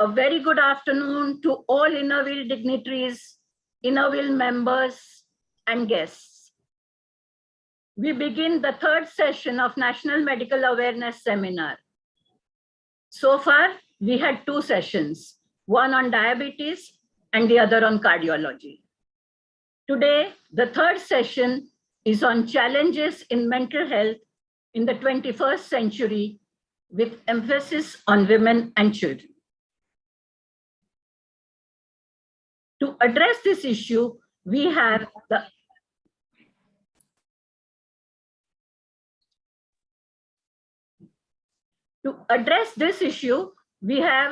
A very good afternoon to all Innerville dignitaries, Innerville members, and guests. We begin the third session of National Medical Awareness Seminar. So far, we had two sessions, one on diabetes and the other on cardiology. Today, the third session is on challenges in mental health in the 21st century with emphasis on women and children. To address this issue, we have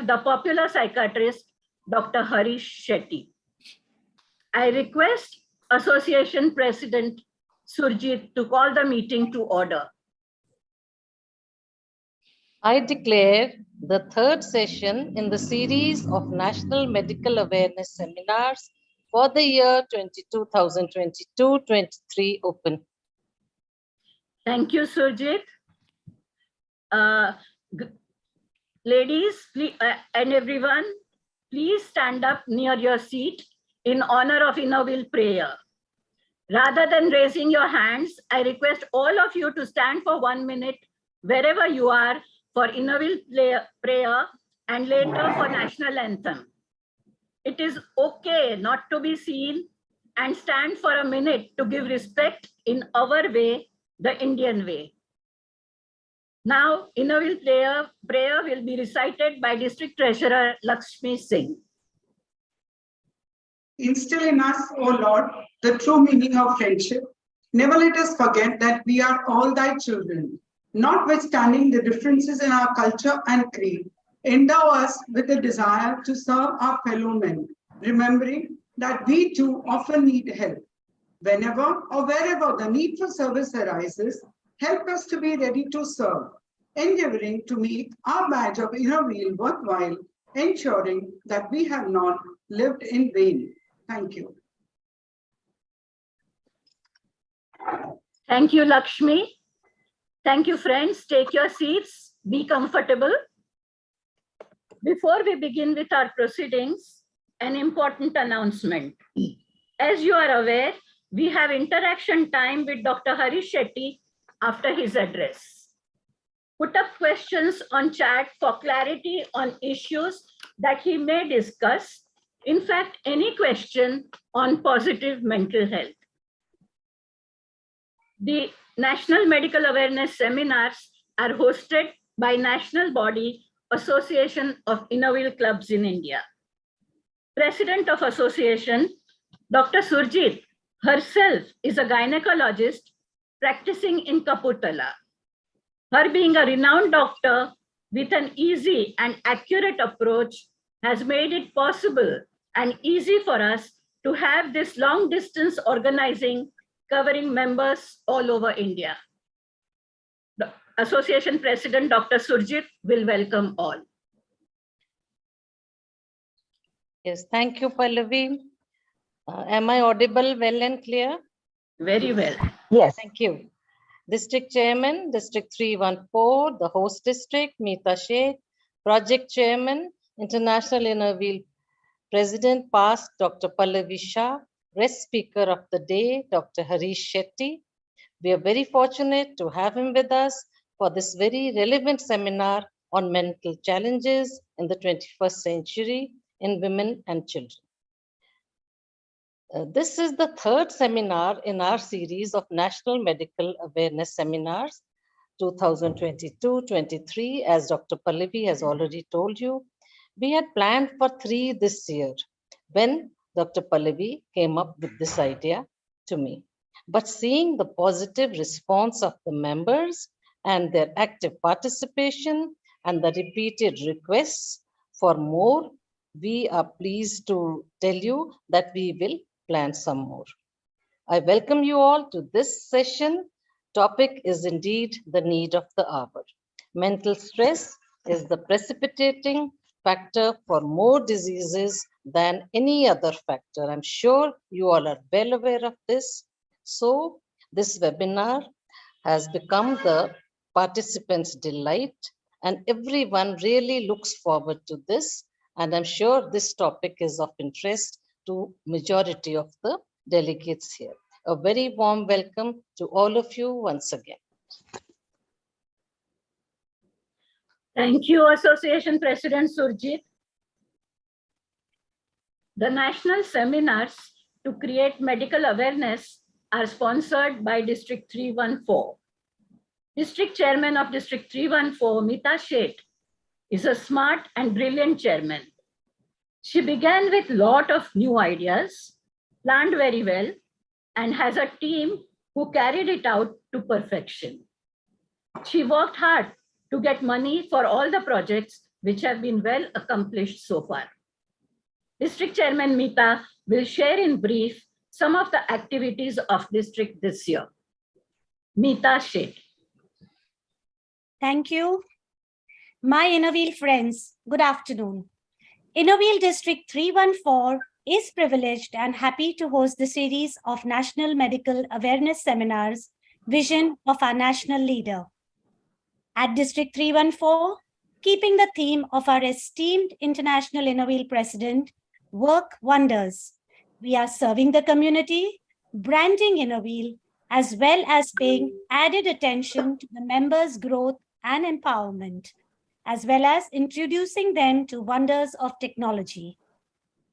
the popular psychiatrist, Dr. Harish Shetty. I request Association President Surjit to call the meeting to order. I declare the third session in the series of National Medical Awareness Seminars for the year 2022-23 open. Thank you, Surjit. Ladies and everyone, please stand up near your seat in honor of Innerville prayer. Rather than raising your hands, I request all of you to stand for 1 minute wherever you are for Innerville prayer and later for national anthem. It is okay not to be seen and stand for a minute to give respect in our way, the Indian way. Now, Innerville prayer will be recited by District Treasurer Lakshmi Singh. Instill in us, O Lord, the true meaning of friendship. Never let us forget that we are all thy children. Notwithstanding the differences in our culture and creed, endow us with a desire to serve our fellow men, remembering that we too often need help. Whenever or wherever the need for service arises, help us to be ready to serve, endeavoring to make our badge of Innerville worthwhile, ensuring that we have not lived in vain. Thank you. Thank you, Lakshmi. Thank you, friends. Take your seats. Be comfortable. Before we begin with our proceedings, an important announcement. As you are aware, we have interaction time with Dr. Harish Shetty after his address. Put up questions on chat for clarity on issues that he may discuss. In fact, any question on positive mental health. The National Medical Awareness Seminars are hosted by national body Association of Innerville Clubs in India. President of Association, Dr. Surjit herself is a gynecologist practicing in Kapurthala. Her being a renowned doctor with an easy and accurate approach has made it possible and easy for us to have this long distance organizing covering members all over India. The Association President, Dr. Surjit, will welcome all. Yes, thank you, Pallavi. Am I audible well and clear? Very well. Yes. Thank you. District Chairman, District 314, the host district, Meeta Sheikh, Project Chairman, International Innerville President Past, Dr. Pallavi Shah, Guest Speaker of the Day, Dr. Harish Shetty. We are very fortunate to have him with us for this very relevant seminar on mental challenges in the 21st century in women and children. This is the third seminar in our series of National Medical Awareness Seminars 2022-23. As Dr. Pallavi has already told you, we had planned for 3 this year when Dr. Pallavi came up with this idea to me. But seeing the positive response of the members and their active participation and the repeated requests for more, we are pleased to tell you that we will plan some more. I welcome you all to this session. Topic is indeed the need of the hour. Mental stress is the precipitating factor for more diseases than any other factor. I'm sure you all are well aware of this. So this webinar has become the participants' delight, and everyone really looks forward to this And I'm sure this topic is of interest to majority of the delegates here. A very warm welcome to all of you once again. Thank you, Association President Surjit. The national seminars to create medical awareness are sponsored by District 314. District Chairman of District 314, Meeta Sheth, is a smart and brilliant chairman. She began with a lot of new ideas, planned very well, and has a team who carried it out to perfection. She worked hard to get money for all the projects which have been well accomplished so far. District Chairman Meeta will share in brief some of the activities of district this year. Meeta Sheth. Thank you. My Innoville friends, good afternoon. Innoville District 314 is privileged and happy to host the series of National Medical Awareness Seminars, Vision of our National Leader. At District 314, keeping the theme of our esteemed International Innoville President, Work Wonders, we are serving the community, branding Innoville, as well as paying added attention to the members' growth and empowerment, as well as introducing them to wonders of technology.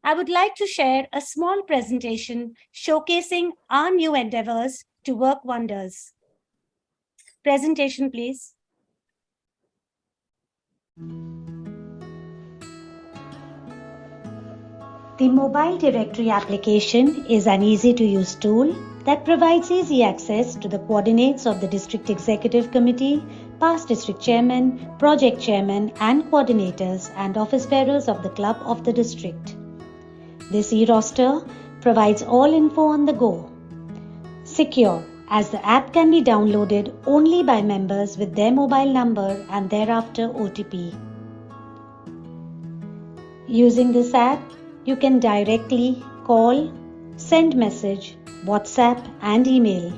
I would like to share a small presentation showcasing our new endeavors to work wonders. Presentation, please. The Mobile Directory application is an easy-to-use tool that provides easy access to the coordinates of the District Executive Committee, past District Chairman, Project Chairman, and coordinators and office bearers of the club of the district. This e-roster provides all info on the go. Secure, as the app can be downloaded only by members with their mobile number and thereafter OTP. Using this app, you can directly call, send message, WhatsApp, and email.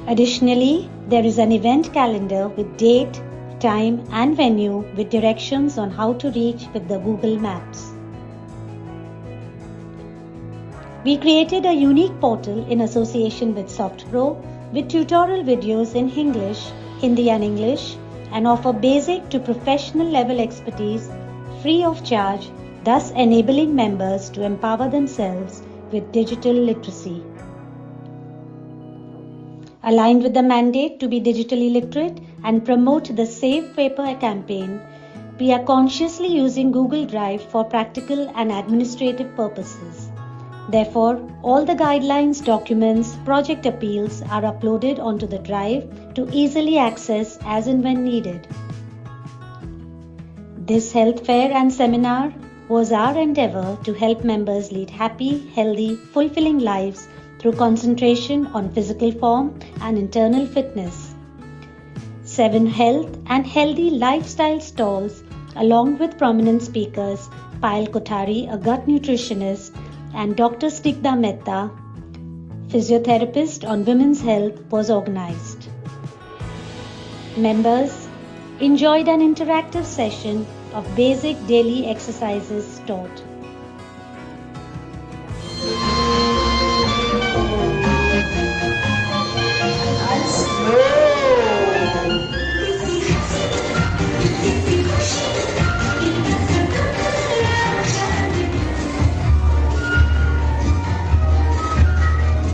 Additionally, there is an event calendar with date, time, and venue with directions on how to reach with the Google Maps. We created a unique portal in association with SoftPro with tutorial videos in English, Hindi and English, and offer basic to professional level expertise free of charge, thus enabling members to empower themselves with digital literacy. Aligned with the mandate to be digitally literate and promote the Save Paper campaign, we are consciously using Google Drive for practical and administrative purposes. Therefore, all the guidelines, documents, project appeals are uploaded onto the drive to easily access as and when needed. This health fair and seminar was our endeavor to help members lead happy, healthy, fulfilling lives through concentration on physical form and internal fitness. 7 health and healthy lifestyle stalls along with prominent speakers Payal Kothari, a gut nutritionist, and Dr. Snigdha Mehta, physiotherapist on women's health, was organized. Members enjoyed an interactive session of basic daily exercises taught.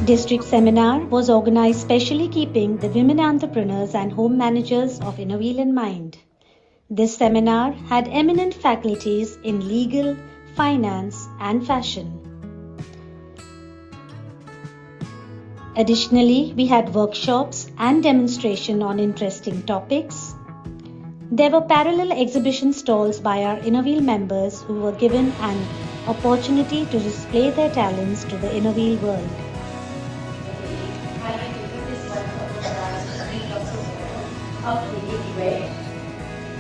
District seminar was organized specially keeping the women entrepreneurs and home managers of Innoville in mind. This seminar had eminent faculties in legal, finance, and fashion. Additionally, we had workshops and demonstration on interesting topics. There were parallel exhibition stalls by our Innoville members who were given an opportunity to display their talents to the Innoville world.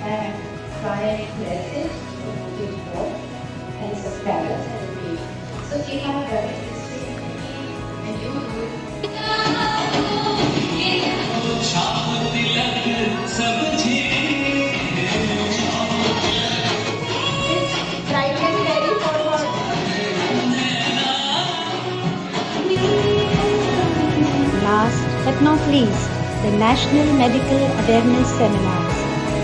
And try and message to and subscribers. So we have very interesting and you bright and carry forward. Last but not least, the National Medical Awareness Seminars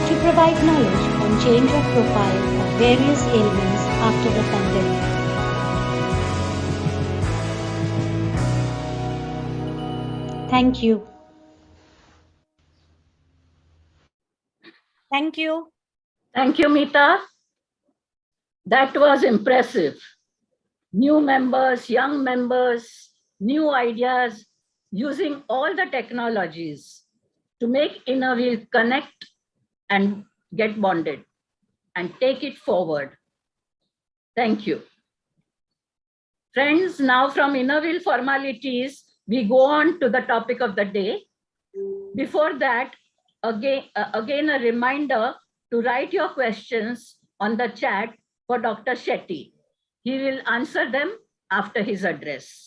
to provide knowledge on change of profile of various ailments after the pandemic. Thank you. Thank you. Thank you, Meeta. That was impressive. New members, young members, new ideas, using all the technologies to make Innerweal connect and get bonded and take it forward. Thank you. Friends, now from Innerweal formalities, we go on to the topic of the day. Before that, again a reminder to write your questions on the chat for Dr. Shetty. He will answer them after his address.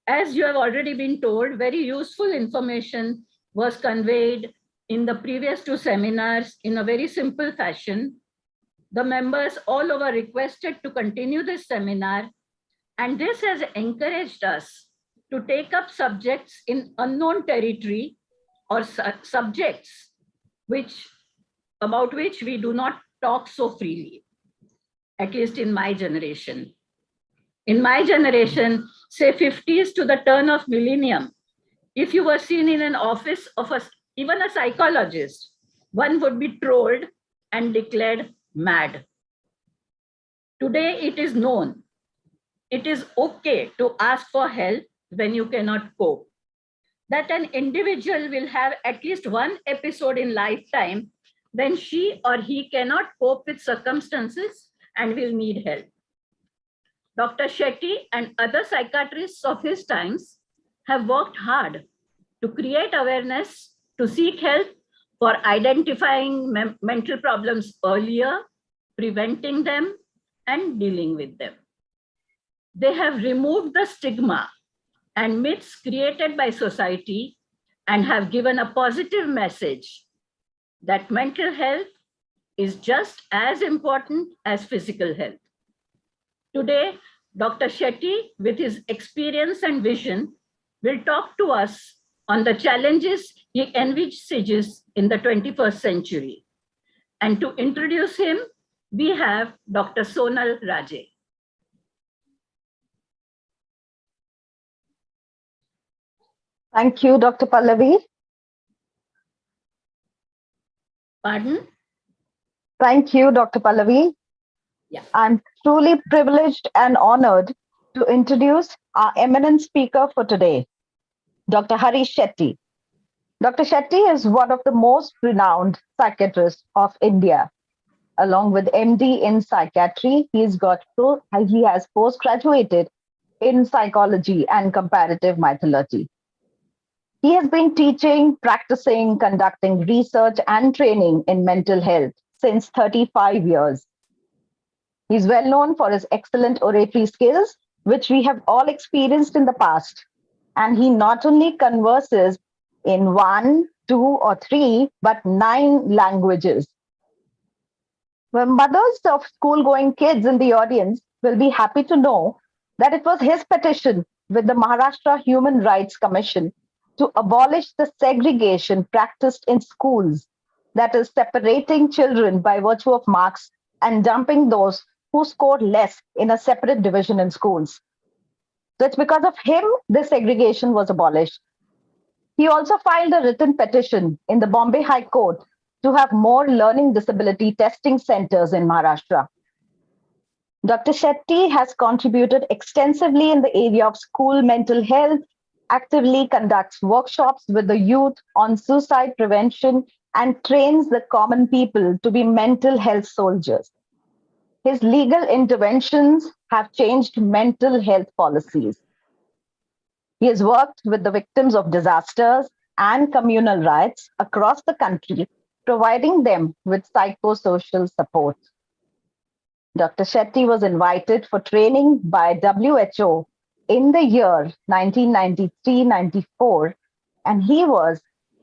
As you have already been told, very useful information was conveyed in the previous two seminars in a very simple fashion. The members all over requested to continue this seminar, and this has encouraged us to take up subjects in unknown territory or subjects about which we do not talk so freely, at least in my generation. In my generation, say 50s to the turn of millennium, if you were seen in an office of even a psychologist, one would be trolled and declared mad. Today, it is known. It is okay to ask for help when you cannot cope. That an individual will have at least one episode in lifetime when she or he cannot cope with circumstances and will need help. Dr. Shetty and other psychiatrists of his times have worked hard to create awareness, to seek help for identifying mental problems earlier, preventing them, and dealing with them. They have removed the stigma and myths created by society and have given a positive message that mental health is just as important as physical health. Today, Dr. Shetty, with his experience and vision, will talk to us on the challenges he envisages in the 21st century. And to introduce him, we have Dr. Sonal Raje. Thank you, Dr. Pallavi. Pardon? Thank you, Dr. Pallavi. Yeah. I'm truly privileged and honored to introduce our eminent speaker for today, Dr. Harish Shetty. Dr. Shetty is one of the most renowned psychiatrists of India. Along with MD in psychiatry, he has postgraduated in psychology and comparative mythology. He has been teaching, practicing, conducting research and training in mental health since 35 years. He's well known for his excellent oratory skills, which we have all experienced in the past. And he not only converses in 1, 2, or 3, but 9 languages. Well, mothers of school-going kids in the audience will be happy to know that it was his petition with the Maharashtra Human Rights Commission to abolish the segregation practiced in schools, that is, separating children by virtue of marks and dumping those who scored less in a separate division in schools. So it's because of him this segregation was abolished. He also filed a written petition in the Bombay High Court to have more learning disability testing centers in Maharashtra. Dr. Shetty has contributed extensively in the area of school mental health, actively conducts workshops with the youth on suicide prevention, and trains the common people to be mental health soldiers. His legal interventions have changed mental health policies. He has worked with the victims of disasters and communal riots across the country providing them with psychosocial support. Dr. Shetty was invited for training by WHO in the year 1993-94, and he was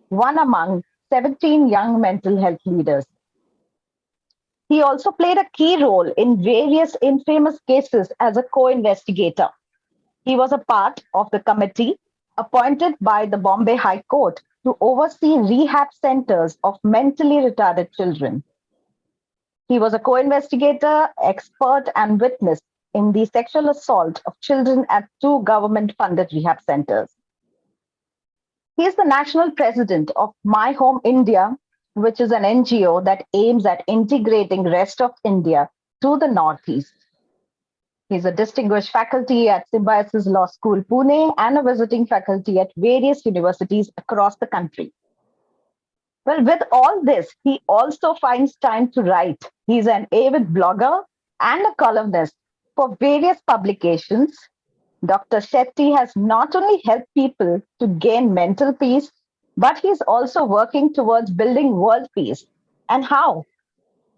one among 17 young mental health leaders. He also played a key role in various infamous cases as a co-investigator. He was a part of the committee appointed by the Bombay High Court to oversee rehab centers of mentally retarded children. He was a co-investigator, expert, and witness in the sexual assault of children at 2 government-funded rehab centers. He is the national president of My Home India, which is an NGO that aims at integrating rest of India to the Northeast. He's a distinguished faculty at Symbiosis Law School, Pune, and a visiting faculty at various universities across the country. Well, with all this, he also finds time to write. He's an avid blogger and a columnist for various publications. Dr. Shetty has not only helped people to gain mental peace, but he's also working towards building world peace. And how?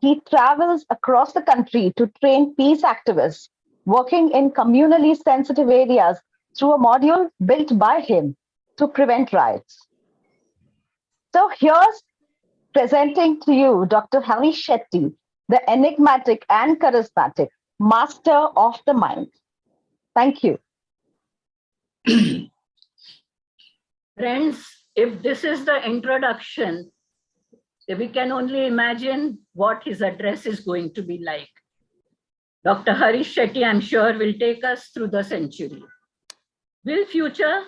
He travels across the country to train peace activists working in communally sensitive areas through a module built by him to prevent riots. So here's presenting to you Dr. Harish Shetty, the enigmatic and charismatic master of the mind. Thank you. Friends, if this is the introduction, we can only imagine what his address is going to be like. Dr. Harish Shetty, I'm sure, will take us through the century. Will future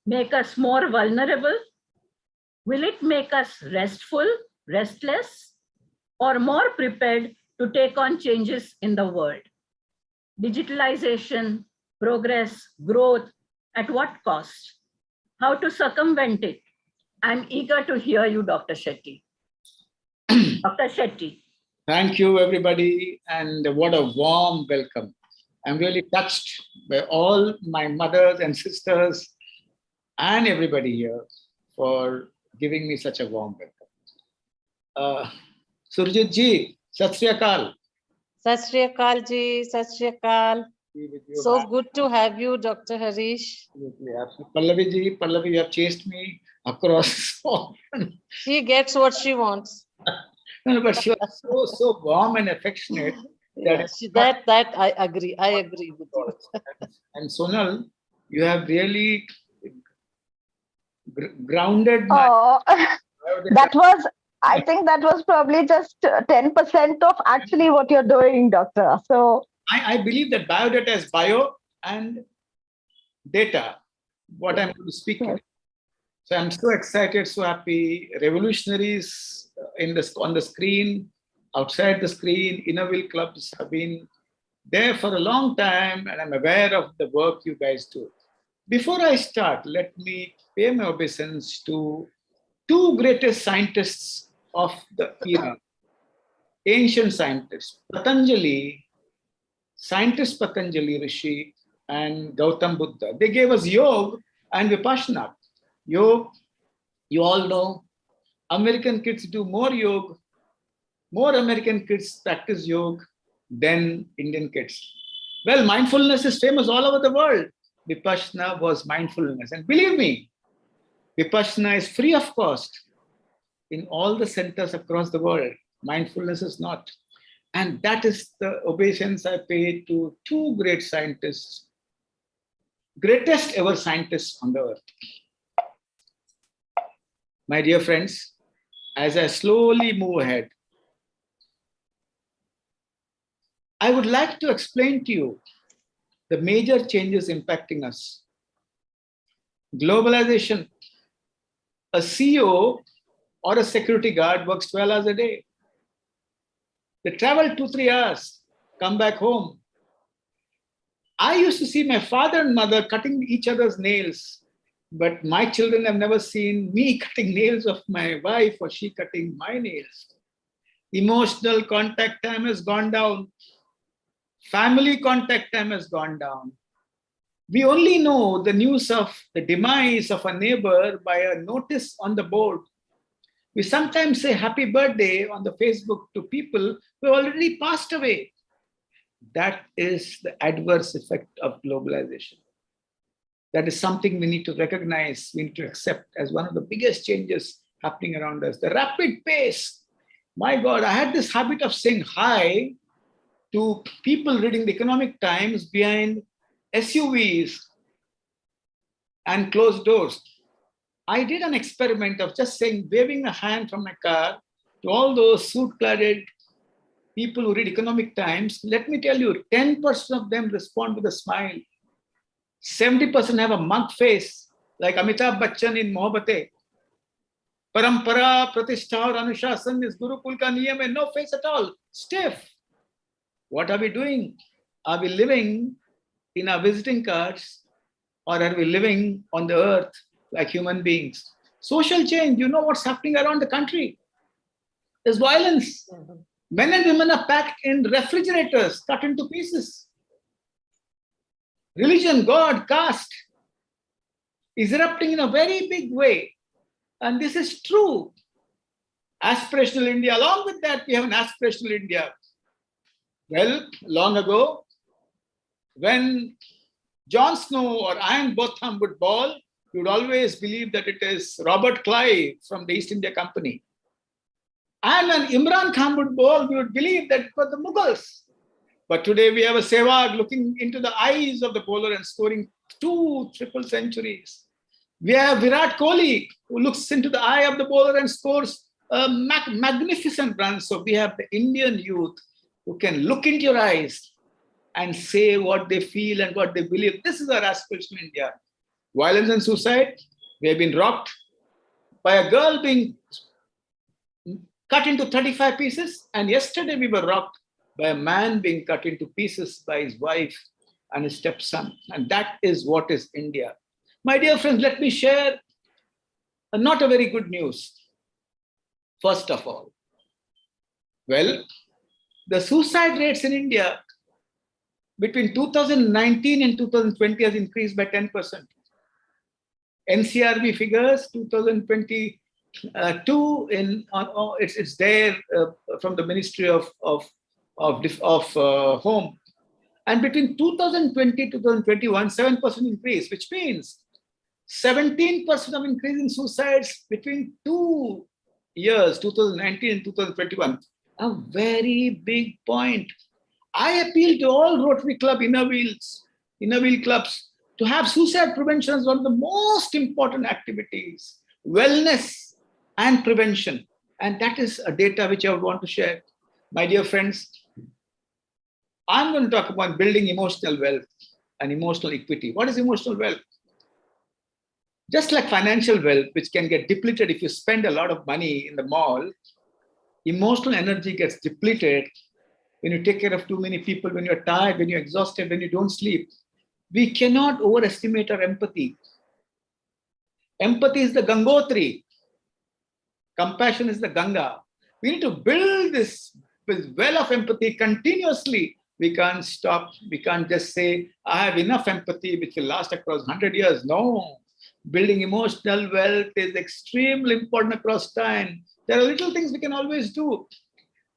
make us more vulnerable? Will it make us restful, restless, or more prepared to take on changes in the world? Digitalization, progress, growth, at what cost? How to circumvent it? I'm eager to hear you, Dr. Shetty. Dr. Shetty. Thank you, everybody, and what a warm welcome. I'm really touched by all my mothers and sisters and everybody here for giving me such a warm welcome. Surjit ji, Sat Sri Akal. Sat Sri Akal ji, Sat Sri Akal. So good to have you, Dr. Harish. Pallavi ji, Pallavi, you have chased me across. She gets what she wants. No, but she was so warm and affectionate. Yeah, that I agree. I agree with you. And Sonal, you have really grounded my. Oh, I think that was probably just 10% of actually what you're doing, doctor. So I believe that biodata is bio and data, what I'm going to speak in. So I'm so excited, so happy. Revolutionaries on the screen, outside the screen, Innerville clubs have been there for a long time, and I'm aware of the work you guys do. Before I start, let me pay my obeisance to 2 greatest scientists of the era, ancient scientists, scientist Patanjali Rishi and Gautam Buddha. They gave us yoga and vipassana. Yoga, you all know, American kids do more yoga, more American kids practice yoga than Indian kids. Well, mindfulness is famous all over the world. Vipassana was mindfulness. And believe me, Vipassana is free of cost in all the centers across the world. Mindfulness is not. And that is the obeisance I pay to 2 great scientists, greatest ever scientists on the earth. My dear friends, as I slowly move ahead, I would like to explain to you the major changes impacting us. Globalization. A CEO or a security guard works 12 hours a day. They travel 2-3 hours, come back home. I used to see my father and mother cutting each other's nails, but my children have never seen me cutting nails of my wife or she cutting my nails. Emotional contact time has gone down. Family contact time has gone down. We only know the news of the demise of a neighbor by a notice on the board. We sometimes say happy birthday on the Facebook to people who already passed away. That is the adverse effect of globalization. That is something we need to recognize, we need to accept as one of the biggest changes happening around us. The rapid pace. My God, I had this habit of saying hi to people reading the Economic Times behind SUVs and closed doors. I did an experiment of just saying, waving a hand from my car to all those suit-cladded people who read Economic Times. Let me tell you, 10% of them respond with a smile. 70% have a mug face, like Amitabh Bachchan in Mohabbatein. Parampara, Pratishtha aur Anushasan is Gurukul ka niyam hai, no face at all, stiff. What are we doing? Are we living in our visiting cards, or are we living on the earth like human beings? Social change, you know what's happening around the country. There's violence. Men and women are packed in refrigerators, cut into pieces. Religion, God, caste is erupting in a very big way. And this is true. Aspirational India. Along with that, we have an aspirational India. Well, long ago, when Jon Snow or Iron Botham would bawl, you would always believe that it is Robert Clive from the East India Company. And when Imran Khan would bawl, we would believe that it was the Mughals. But today we have a Sehwag looking into the eyes of the bowler and scoring 2 triple centuries. We have Virat Kohli who looks into the eye of the bowler and scores a magnificent run. So we have the Indian youth who can look into your eyes and say what they feel and what they believe. This is our aspiration in India. Violence and suicide, we have been rocked by a girl being cut into 35 pieces. And yesterday we were rocked by a man being cut into pieces by his wife and his stepson. And that is what is India. My dear friends, let me share not a very good news. First of all, well, the suicide rates in India between 2019 and 2020 has increased by 10%. NCRB figures 2022 it's there from the Ministry of Home, and between 2020 to 2021 7% increase, which means 17% of increase in suicides between 2 years, 2019 and 2021. A very big point. I appeal to all Rotary Club inner wheel clubs to have suicide prevention as one of the most important activities, wellness and prevention. And that is a data which I would want to share. My dear friends, I'm going to talk about building emotional wealth and emotional equity. What is emotional wealth? Just like financial wealth, which can get depleted if you spend a lot of money in the mall, emotional energy gets depleted when you take care of too many people, when you're tired, when you're exhausted, when you don't sleep. We cannot overestimate our empathy. Empathy is the Gangotri. Compassion is the Ganga. We need to build this well of empathy continuously. We can't stop. We can't just say, I have enough empathy which will last across 100 years. No. Building emotional wealth is extremely important across time. There are little things we can always do.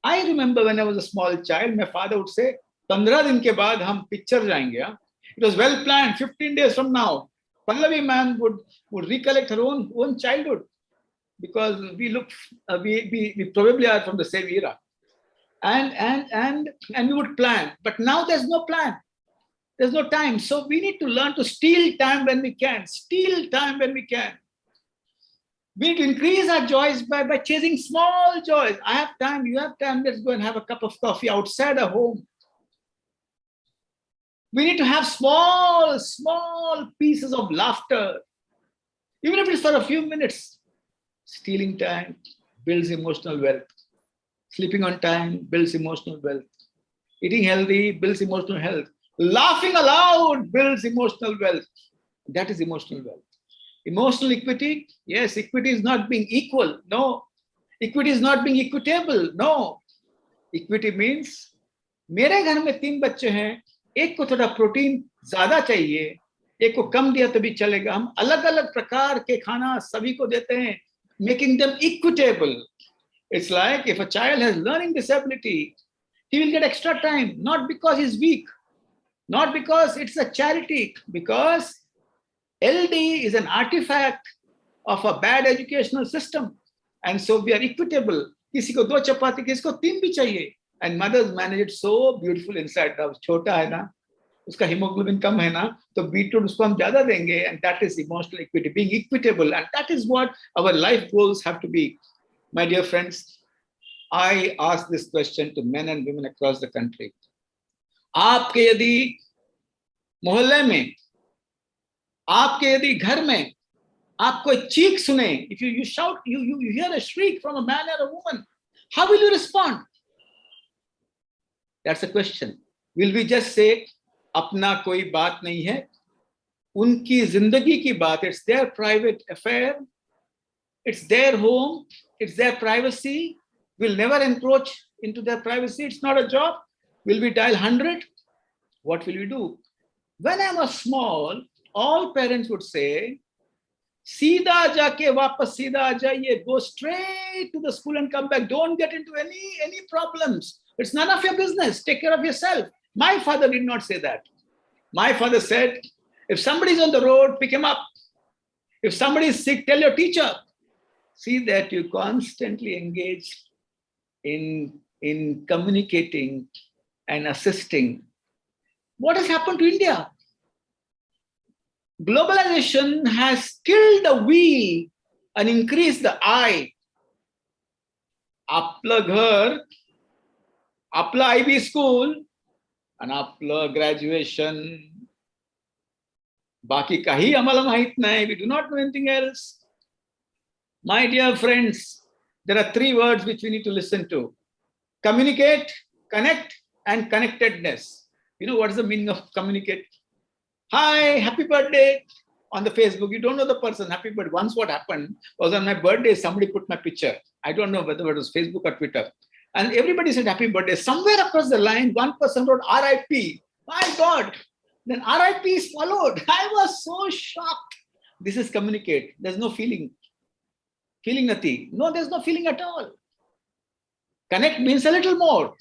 I remember when I was a small child, my father would say, 15 din ke baad hum picture jayenge. It was well planned, 15 days from now. Pallavi ma'am would recollect her own childhood, because we probably are from the same era. And we would plan. But now there's no plan. There's no time. So we need to learn to steal time when we can. Steal time when we can. We need to increase our joys by chasing small joys. I have time, you have time, let's go and have a cup of coffee outside our home. We need to have small pieces of laughter. Even if it's for a few minutes. Stealing time builds emotional wealth. Sleeping on time builds emotional wealth. Eating healthy builds emotional health. Laughing aloud builds emotional wealth. That is emotional wealth. Emotional equity, yes, equity is not being equal. No. Equity is not being equitable. No. Equity means, मेरे घर में 3 बच्चे हैं, एक को थोड़ा protein ज्यादा चाहिए, एक को कम दिया तो भी चलेगा. हम अलग अलग प्रकार के खाना सभी को देते हैं. making them equitable. It's like if a child has learning disability, he will get extra time, not because he's weak, not because it's a charity, because LD is an artifact of a bad educational system. And so we are equitable. किसी को 2 चपाती, किसी को 3 भी चाहिए. And mothers manage it so beautiful inside the house. छोटा है ना, उसका hemoglobin कम है ना, तो beetroot उसको हम ज़्यादा देंगे. And that is emotional equity, being equitable. And that is what our life goals have to be. My dear friends, I ask this question to men and women across the country. आपके यदि मोहल्ले में, आपके यदि घर में आप कोई चीख सुने, if you shout, you hear a shriek from a man or a woman, how will you respond? That's a question. Will we just say, अपना कोई बात नहीं है, उनकी जिंदगी की बात, it's their private affair, it's their home, it's their privacy, we'll never encroach into their privacy, it's not a job. Will we dial 100? What will we do? When I was small, all parents would say, सीधा जाके वापस सीधा आ जाइए, go straight to the school and come back. Don't get into any problems. It's none of your business. Take care of yourself. My father did not say that. My father said, if somebody is on the road, pick him up. If somebody is sick, tell your teacher. See that you constantly engage in communicating and assisting. What has happened to India? Globalization has killed the we and increased the I. आपलं घर, आपलं IB school, and आपलं graduation. बाकी काही आम्हाला माहित नाही. We do not know anything else. My dear friends, there are 3 words which we need to listen to. Communicate, connect, and connectedness. You know what is the meaning of communicate? Hi, happy birthday on the Facebook. You don't know the person, happy birthday. Once what happened was on my birthday, somebody put my picture. I don't know whether it was Facebook or Twitter. And everybody said happy birthday. Somewhere across the line, one person wrote RIP. My God. Then RIP is followed. I was so shocked. This is communicate. There's no feeling. Feeling nothing. No, there's no feeling at all. Connect means a little more.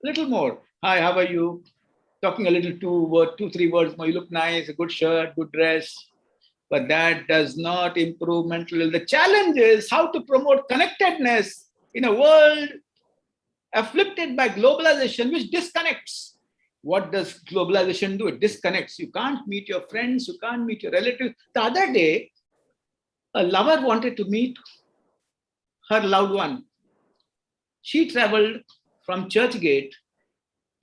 Little more. Hi, how are you? Talking a little 2, 3 words more. You look nice, a good shirt, good dress. But that does not improve mental health. The challenge is how to promote connectedness in a world afflicted by globalization, which disconnects. What does globalization do? It disconnects. You can't meet your friends, you can't meet your relatives. The other day, a lover wanted to meet her loved one. She traveled from Churchgate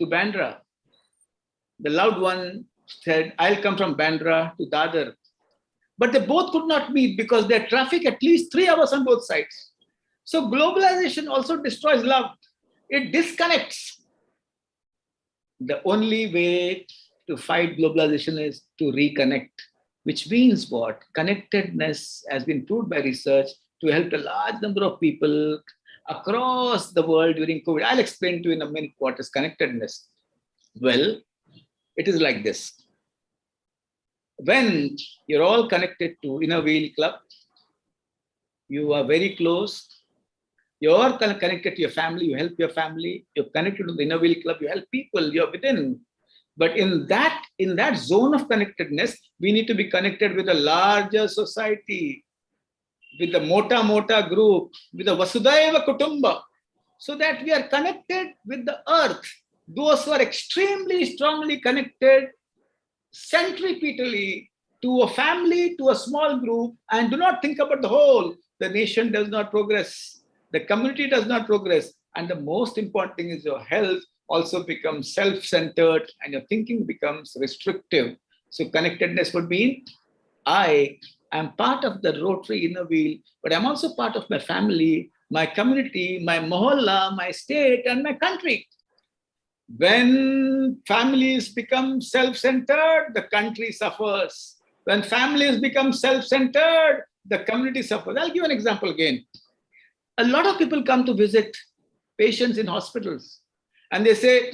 to Bandra. The loved one said, I'll come from Bandra to Dadar. But they both could not meet because there's traffic at least 3 hours on both sides. So globalization also destroys love. It disconnects. The only way to fight globalization is to reconnect, which means what? Connectedness has been proved by research to help a large number of people across the world during COVID. I'll explain to you in a minute what is connectedness. Well, it is like this. When you're all connected to Inner Wheel Club, you are very close. You're connected to your family, you help your family. You're connected to the Inner Wheel Club, you help people, you're within. But in that zone of connectedness, we need to be connected with a larger society, with the Mota group, with the Vasudhaiva Kutumba, so that we are connected with the earth. Those who are extremely strongly connected centripetally to a family, to a small group, and do not think about the whole. The nation does not progress. The community does not progress. And the most important thing is your health also becomes self-centered and your thinking becomes restrictive. So connectedness would mean I am part of the Rotary Inner Wheel, but I'm also part of my family, my community, my mohalla, my state, and my country. When families become self-centered, the country suffers. When families become self-centered, the community suffers. I'll give an example again. A lot of people come to visit patients in hospitals and they say,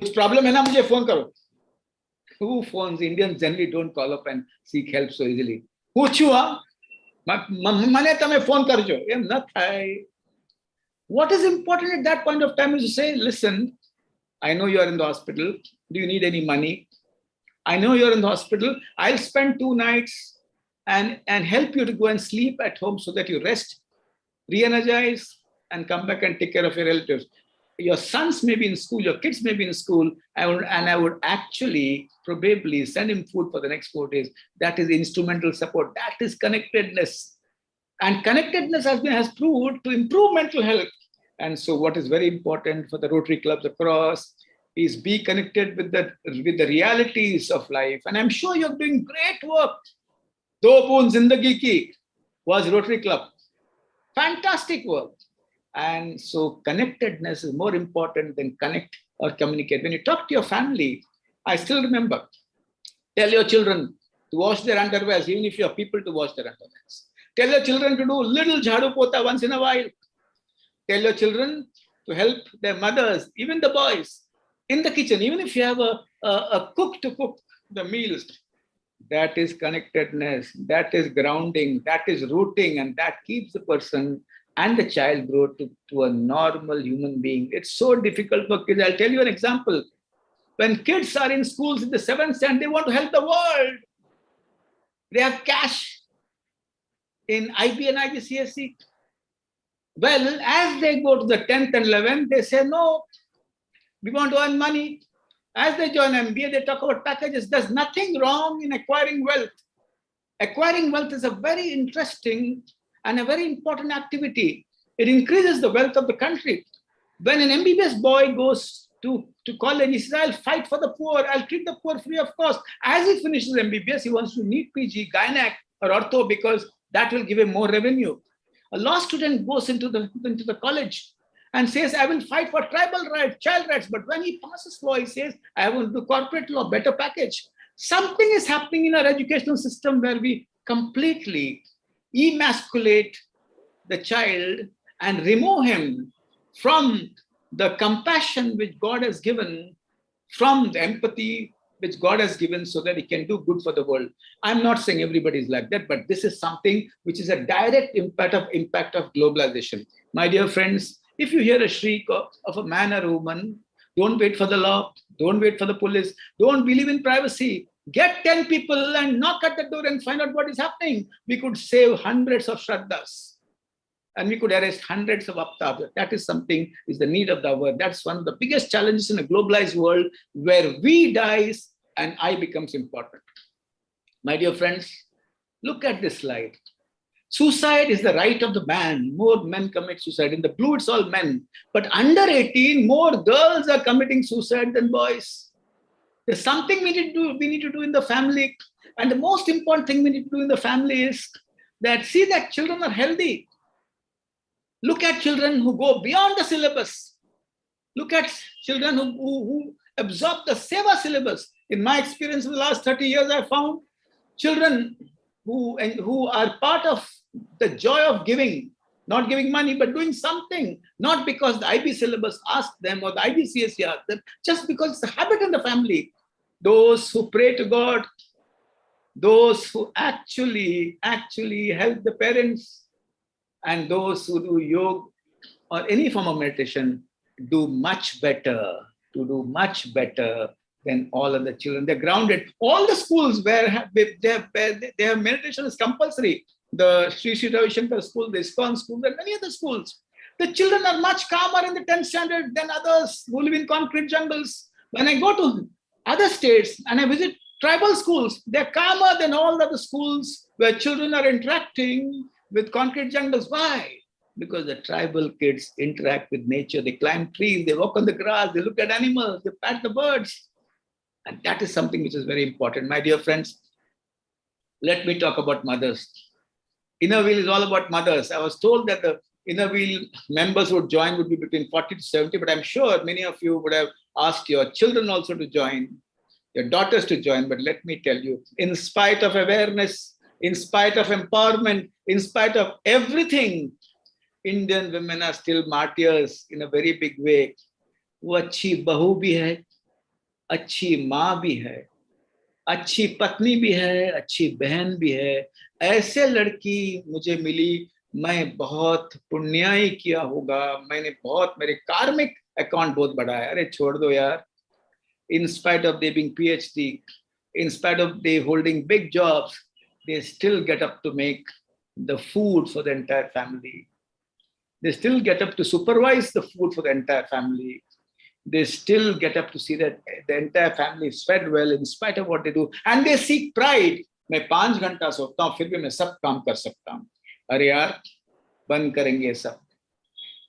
kuch problem hai na, mujhe phone karo. Who phones? Indians generally don't call up and seek help so easily. Puchua, મને તમે phone કરજો એમ ન થાય. What is important at that point of time is to say, listen, I know you are in the hospital. Do you need any money? I know you're in the hospital. I'll spend 2 nights and help you to go and sleep at home so that you rest, re-energize, and come back and take care of your relatives. Your sons may be in school, your kids may be in school, I would actually probably send him food for the next 4 days. That is instrumental support. That is connectedness. And connectedness has proved to improve mental health. And so what is very important for the Rotary clubs across is be connected with the realities of life. And I'm sure you're doing great work. Do Poon Zindagi Ki was Rotary Club. Fantastic work. And so connectedness is more important than connect or communicate. When you talk to your family, I still remember, tell your children to wash their underwears, even if you have people to wash their underwears. Tell your children to do little jhadu pota once in a while. Tell your children to help their mothers, even the boys, in the kitchen, even if you have a cook to cook the meals. That is connectedness, that is grounding, that is rooting, and that keeps the person and the child grow to a normal human being. It's so difficult for kids. I'll tell you an example. When kids are in schools in the 7th standard, they want to help the world. They have cash in IB and IGCSE. Well, as they go to the 10th and 11th, they say, no, we want to earn money. As they join MBA, they talk about packages. There's nothing wrong in acquiring wealth. Acquiring wealth is a very interesting and a very important activity. It increases the wealth of the country. When an MBBS boy goes to college, he says, I'll fight for the poor, I'll treat the poor free of cost. As he finishes MBBS, he wants to need PG, Gynac, or Ortho because that will give him more revenue. A law student goes into the college and says, I will fight for tribal rights, child rights. But when he passes law, he says, I will do corporate law, better package. Something is happening in our educational system where we completely emasculate the child and remove him from the compassion which God has given, from the empathy which God has given so that he can do good for the world. I'm not saying everybody is like that, but this is something which is a direct impact of globalization. My dear friends, if you hear a shriek of a man or a woman, don't wait for the law, don't wait for the police, don't believe in privacy. Get 10 people and knock at the door and find out what is happening. We could save hundreds of Shraddhas and we could arrest hundreds of Aptabs. That is something, is the need of the hour. That's one of the biggest challenges in a globalized world where we dies and I becomes important. My dear friends, look at this slide. Suicide is the right of the man. More men commit suicide. In the blue, it's all men. But under 18, more girls are committing suicide than boys. There's something we need to do in the family. And the most important thing we need to do in the family is that see that children are healthy. Look at children who go beyond the syllabus. Look at children who absorb the Seva syllabus. In my experience in the last 30 years, I found children who are part of the joy of giving, not giving money, but doing something, not because the IB syllabus asked them or the IBCSE asked them, just because it's a habit in the family. Those who pray to God, those who actually help the parents, and those who do yoga or any form of meditation do much better than all other children. They're grounded. All the schools where they have meditation is compulsory. The Sri Sri Ravi Shankar school, the ISKCON school, and many other schools. The children are much calmer in the 10th standard than others who live in concrete jungles. When I go to other states and I visit tribal schools, they're calmer than all the other schools where children are interacting with concrete jungles. Why? Because the tribal kids interact with nature. They climb trees, they walk on the grass, they look at animals, they pat the birds. And that is something which is very important. My dear friends, let me talk about mothers. Inner Wheel is all about mothers. I was told that the Inner Wheel members who would join would be between 40 to 70, but I'm sure many of you would have asked your children also to join, your daughters to join. But let me tell you, in spite of awareness, in spite of empowerment, in spite of everything, Indian women are still martyrs in a very big way. वो अच्छी बहू भी है, अच्छी माँ भी है, अच्छी पत्नी भी है, अच्छी बहन भी है, ऐसे लड़की मुझे मिली, मैं बहुत पुण्याई किया होगा, मैंने बहुत, मेरे कार्मिक अकाउंट बहुत बड़ा है। अरे छोड़ दो यार, in spite of they being PhD, in spite of they holding big jobs, they still get up to make the food for the entire family. They still get up to supervise the food for the entire family. They still get up to see that the entire family is fed well in spite of what they do. And they seek pride. मैं 5 घंटा सोता हूँ फिर भी मैं सब काम कर सकता हूँ। अरे यार, बंद करेंगे सब।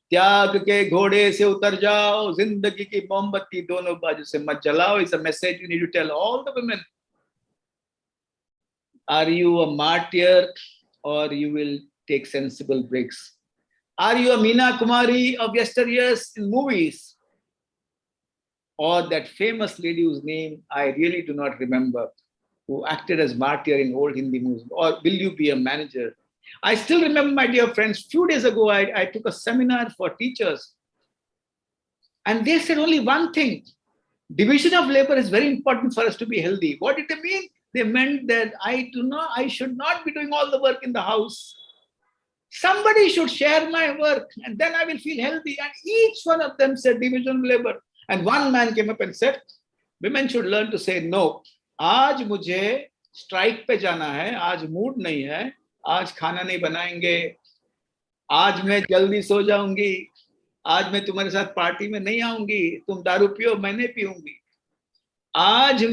त्याग के घोड़े से उतर जाओ, जिंदगी की मोमबत्ती दोनों बाजू से मत जलाओ. It's a message you need to tell all the women. Are you a martyr or you will take sensible breaks? Are you a Meena Kumari of yesteryears in movies? Or that famous lady whose name I really do not remember, who acted as martyr in old Hindi movies? Or will you be a manager? I still remember, my dear friends, few days ago, I took a seminar for teachers. And they said only one thing: division of labor is very important for us to be healthy. What did they mean? They meant that I should not be doing all the work in the house. Somebody should share my work and then I will feel healthy. And each one of them said division of labor. And one man came up and said, women should learn to say no. आज मुझे strike पे जाना है, आज mood नहीं है, आज खाना नहीं बनाएंगे, आज मैं जल्दी सो जाऊंगी, आज मैं तुम्हारे साथ पार्टी में नहीं आऊंगी, तुम दारू पियो मैं नहीं पीऊंगी, आज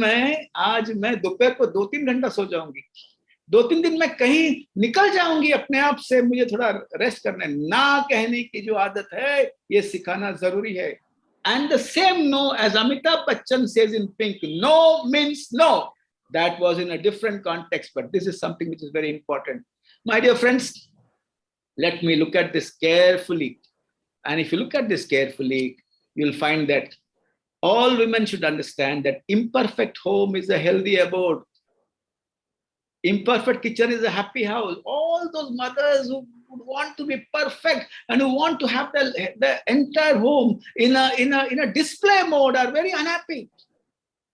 मैं दोपहर को 2-3 घंटा सो जाऊंगी, 2-3 दिन मैं कहीं निकल जाऊंगी अपने आप से, मुझे थोड़ा रेस्ट करना है. ना कहने की जो आदत है ये सिखाना जरूरी है. And the same no, as Amitabh Bachchan says in Pink, no means no. That was in a different context, but this is something which is very important. My dear friends, let me look at this carefully. And if you look at this carefully, you'll find that all women should understand that imperfect home is a healthy abode. Imperfect kitchen is a happy house. All those mothers who would want to be perfect and who want to have the entire home in a display mode are very unhappy.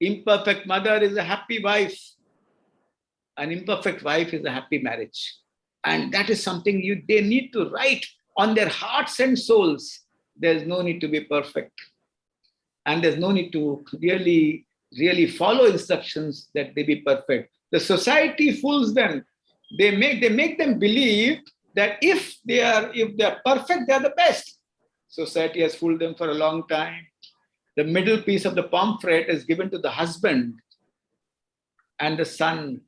Imperfect mother is a happy wife. An imperfect wife is a happy marriage. And that is something they need to write on their hearts and souls. There's no need to be perfect. And there's no need to really, really follow instructions that they be perfect. The society fools them. They make them believe that if they are perfect, they are the best. Society has fooled them for a long time. The middle piece of the pamphlet is given to the husband and the son.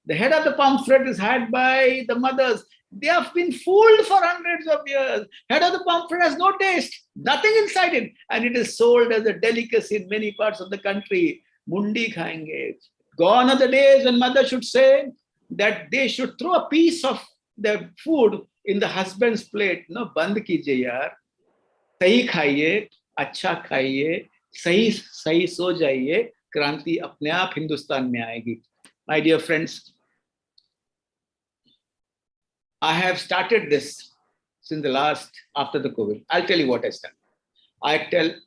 The head of the pamphlet is had by the mothers. They have been fooled for hundreds of years. Head of the pamphlet has no taste, nothing inside it, and it is sold as a delicacy in many parts of the country. Mundi khayenge. Gone are the days when mother should say that they should throw a piece of their food in the husband's plate. No, band kijiye yaar. Sahi khaiye, अच्छा खाइए, सही सो जाइए, क्रांति अपने आप हिंदुस्तान में आएगी. My dear friends, I have started this since after the COVID. I'll tell you what I started.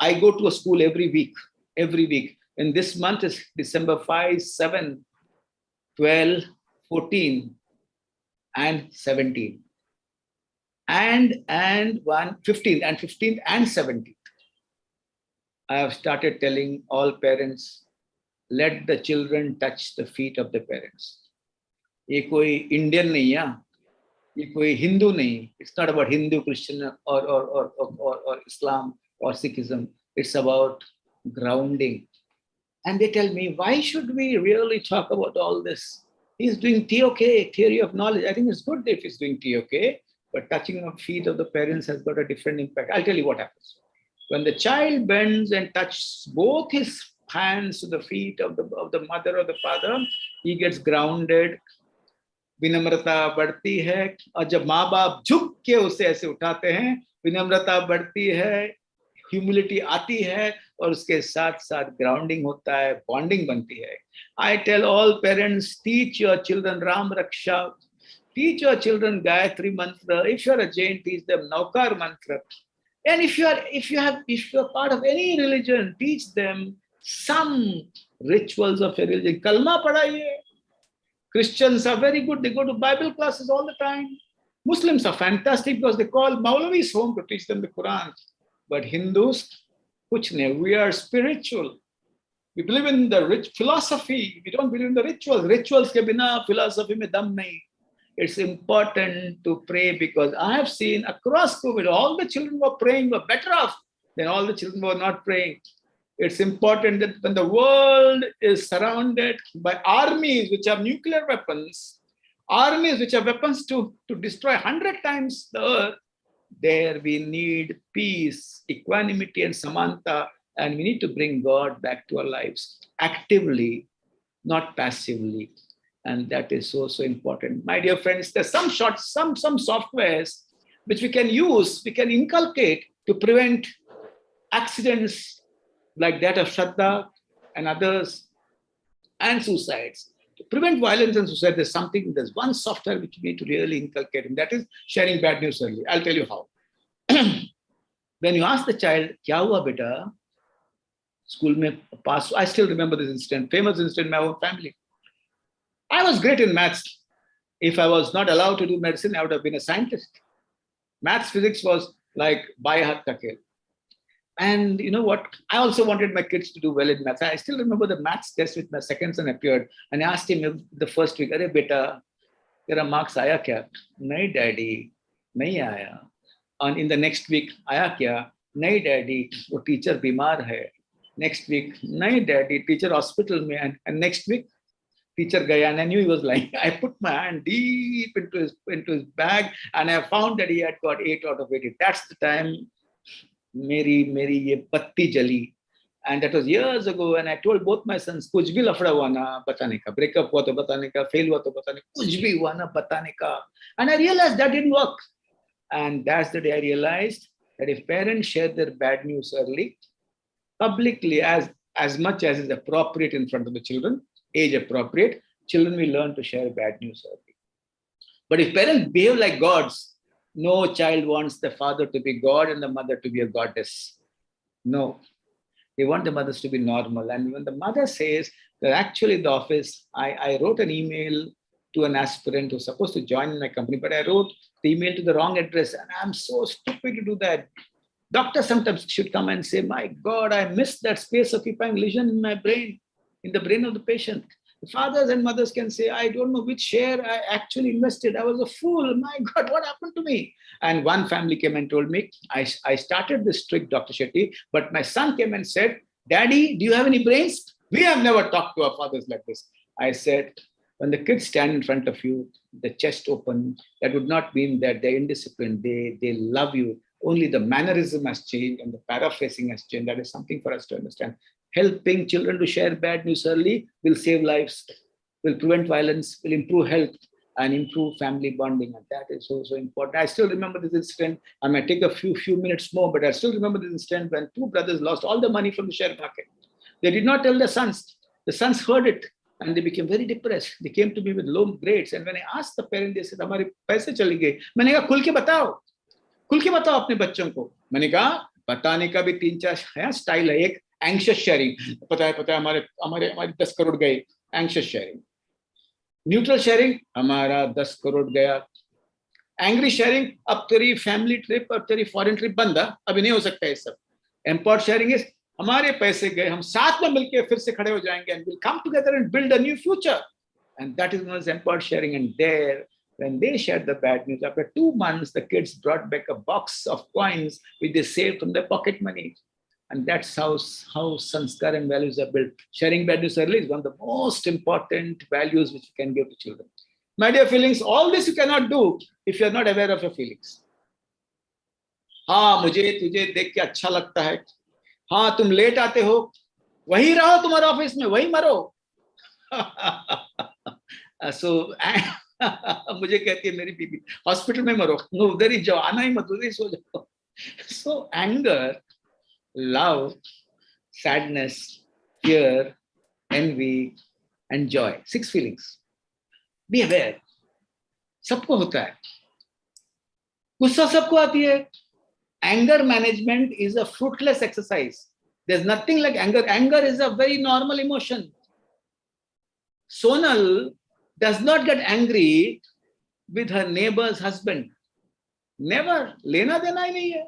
I go to a school every week. And this month is December 5, 7, 12, 14, and 17. And 15th and 17th. I have started telling all parents, let the children touch the feet of the parents. ये कोई Indian नहीं है, ये कोई Hindu नहीं. It's not about Hindu, Christian, or Islam or Sikhism. It's about grounding. And they tell me, why should we really talk about all this? He's doing TOK, theory of knowledge. I think it's good if he's doing TOK, but touching the feet of the parents has got a different impact. I'll tell you what happens. When the child bends and touches both his hands to the feet of the mother or the father, he gets grounded. विनम्रता बढ़ती है, और जब माँ बाप झुक के उसे ऐसे उठाते हैं, विनम्रता बढ़ती है, ह्यूमिलिटी आती है, और उसके साथ साथ ग्राउंडिंग होता है, बॉन्डिंग बनती है. I tell all parents, teach your children Ram Raksha, teach your children Gayatri Mantra. If you are a Jain, teach them Naukar Mantra. And if you are part of any religion, teach them some rituals of your religion. Kalma padaiye. Christians are very good. They go to Bible classes all the time. Muslims are fantastic because they call Maulavis home to teach them the Quran. But Hindus, kuch nahi. We are spiritual. We believe in the rich philosophy. We don't believe in the rituals. Rituals ke bina philosophy mein dam nahi. It's important to pray because I have seen across COVID, all the children were praying were better off than all the children who were not praying. It's important that when the world is surrounded by armies which have nuclear weapons, armies which have weapons to destroy 100 times the earth, there we need peace, equanimity, and samanta, and we need to bring God back to our lives actively, not passively. And that is so, so important. My dear friends, there's some softwares which we can use, we can inculcate to prevent accidents like that of Shraddha and others, and suicides. To prevent violence and suicide, there's one software which we need to really inculcate, and that is sharing bad news early. I'll tell you how. When you ask the child, kya hua beta? School mein pass. I still remember this incident, famous incident in my own family. I was great in maths. If I was not allowed to do medicine, I would have been a scientist. Maths, physics was like by hat takel. And you know what? I also wanted my kids to do well in maths. I still remember the maths test with my second son appeared. And I asked him the first week, "Arey beta, tera marks aaya kya?" "Nahi daddy, nahi aaya." And in the next week, "Aaya kya?" "Nahi daddy, wo teacher bimar hai." Next week, "Nahi daddy, teacher hospital mein." And next week, teacher gaya, and I knew he was lying. I put my hand deep into his bag, and I found that he had got 8 out of 80. That's the time meri ye batti jali. And that was years ago, and I told both my sons, kuch bhi lafda hua na batane ka, breakup hua to batane ka, fail hua to batane ka, kuch bhi hua na batane ka. And I realized that didn't work. And that's the day I realized that if parents share their bad news early, publicly, as much as is appropriate in front of the children, age appropriate, children will learn to share bad news early. But if parents behave like gods, no child wants the father to be God and the mother to be a goddess. No, they want the mothers to be normal. And when the mother says that actually in the office, I wrote an email to an aspirant who's supposed to join my company, but I wrote the email to the wrong address, and I'm so stupid to do that. Doctors sometimes should come and say, "My God, I missed that space occupying lesion in my brain, in the brain of the patient." The fathers and mothers can say, "I don't know which share I actually invested. I was a fool. My God, what happened to me?" And one family came and told me, I started this trick, Dr. Shetty, but my son came and said, "Daddy, do you have any brains?" We have never talked to our fathers like this. I said, when the kids stand in front of you, the chest open, that would not mean that they're indisciplined. They love you. Only the mannerism has changed and the paraphrasing has changed. That is something for us to understand. Helping children to share bad news early will save lives, will prevent violence, will improve health, and improve family bonding. And that is so, so important. I still remember this incident. I might take a few minutes more, but I still remember this incident when 2 brothers lost all the money from the share market. They did not tell their sons. The sons heard it and they became very depressed. They came to me with low grades. And when I asked the parent, they said, "Hamare paise chali gaye." मैंने कहा, "खुल के बताओ अपने बच्चों को." मैंने कहा, बताने का भी 3-4 स्टाइल है. एक एंग्शियस शेयरिंग, पता है हमारे 10 करोड़ गए, एंग्शियस शेयरिंग. न्यूट्रल शेयरिंग, हमारा 10 करोड़ गया. एंग्री शेयरिंग, अब तेरी फैमिली ट्रिप और तेरी फॉरेन ट्रिप बंद है, अभी नहीं हो सकता है सब. एम्पावर्ड शेयरिंग इज, हमारे पैसे गए, हम साथ में मिलके फिर से खड़े हो जाएंगे and we'll come together and build a new future. And that is known as empowered sharing. And there, when they shared the bad news, after 2 months, the kids brought back a box of coins which they saved from their pocket money. And that's how sanskar and values are built. Sharing bad news early is one of the most important values which you can give to children. My dear feelings, all this you cannot do if you are not aware of your feelings. हाँ, मुझे तुझे देख के अच्छा लगता है. हाँ, तुम लेट आते हो, वही रहो तुम्हारे ऑफिस में, वही मरो. So मुझे कहती है मेरी बीबी, हॉस्पिटल में मरो, उधर ही जाओ, आना ही मत, उधर ही सो जाओ. So anger, love, sadness, fear, envy, and joy. 6 feelings. Be aware. सबको होता है. गुस्सा सबको आती है. Anger management is a fruitless exercise. There's nothing like anger. Anger is a very normal emotion. Sonal does not get angry with her neighbor's husband. Never. Lena dena hi nahi hai.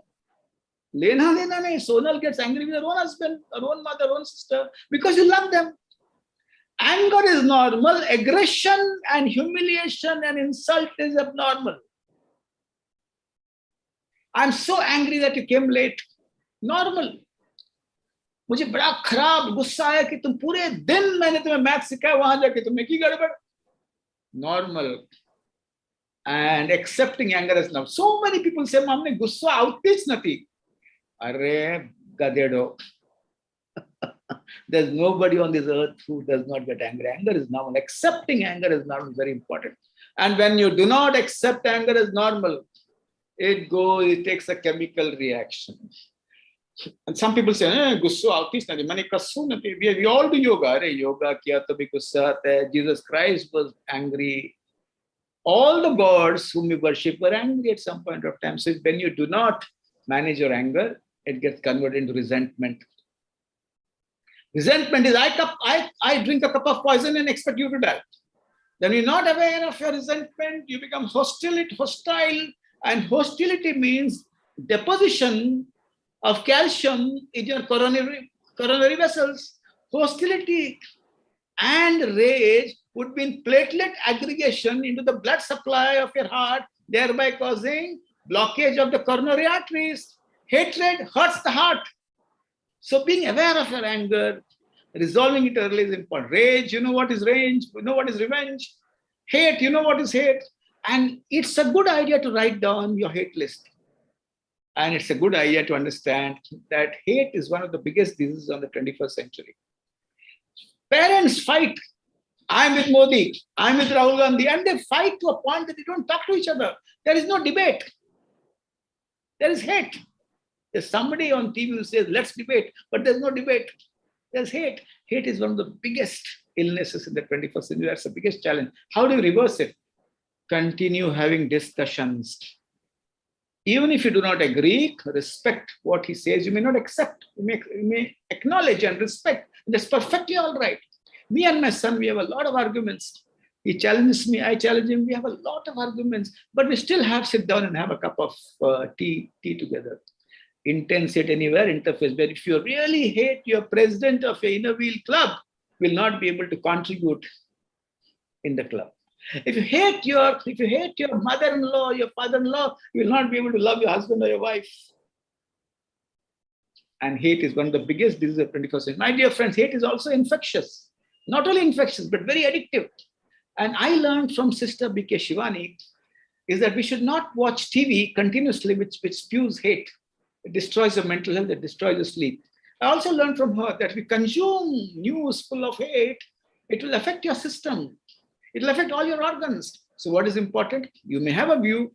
Lena dena nahi. Sonal gets angry with her own husband, her own mother, her own sister, because you love them. Anger is normal. Aggression and humiliation and insult is abnormal. I'm so angry that you came late. Normal. मुझे बड़ा खराब गुस्सा आया कि तुम पूरे दिन मैंने तुम्हें मैथ सिखाया, वहां जाके तुमने की गड़बड़. Normal. And accepting anger is now. So many people say, "Mamne gussa outtis nati." Arre gadedo. There's nobody on this earth who does not get angry. Anger is normal. Accepting anger is normal, very important. And when you do not accept anger as normal, it takes a chemical reaction. And some people say, gussa outtis nati. Mane kassu nati. We all do yoga. Arre yoga kiya to bhi gussa aata hai. Jesus Christ was angry. All the gods whom you worship were angry at some point of time. So when you do not manage your anger, it gets converted into resentment. Resentment is I drink a cup of poison and expect you to die. Then you're not aware of your resentment, you become hostile, and hostility means deposition of calcium in your coronary vessels. Hostility and rage would mean platelet aggregation into the blood supply of your heart, thereby causing blockage of the coronary arteries. Hatred hurts the heart. So being aware of your anger, resolving it early is important. Rage, you know what is rage, you know what is revenge. Hate, you know what is hate. And it's a good idea to write down your hate list. And it's a good idea to understand that hate is one of the biggest diseases of the 21st century. Parents fight. I'm with Modi, I'm with Rahul Gandhi, and they fight to a point that they don't talk to each other. There is no debate. There is hate. There's somebody on TV who says, let's debate, but there's no debate. There's hate. Hate is one of the biggest illnesses in the 21st century. That's the biggest challenge. How do you reverse it? Continue having discussions. Even if you do not agree, respect what he says. You may not accept. You may acknowledge and respect. That's perfectly all right. Me and my son, we have a lot of arguments. He challenges me, I challenge him. We have a lot of arguments, but we still have to sit down and have a cup of tea together. Intense hate anywhere, interface. But if you really hate your president of your inner wheel club, will not be able to contribute in the club. If you hate your mother-in-law, your father-in-law, you will not be able to love your husband or your wife. And hate is one of the biggest diseases of 21st century. My dear friends, hate is also infectious. Not only infectious, but very addictive. And I learned from Sister B.K. Shivani is that we should not watch TV continuously, which spews hate. It destroys your mental health, it destroys your sleep. I also learned from her that if you consume news full of hate, it will affect your system. It will affect all your organs. So what is important? You may have a view,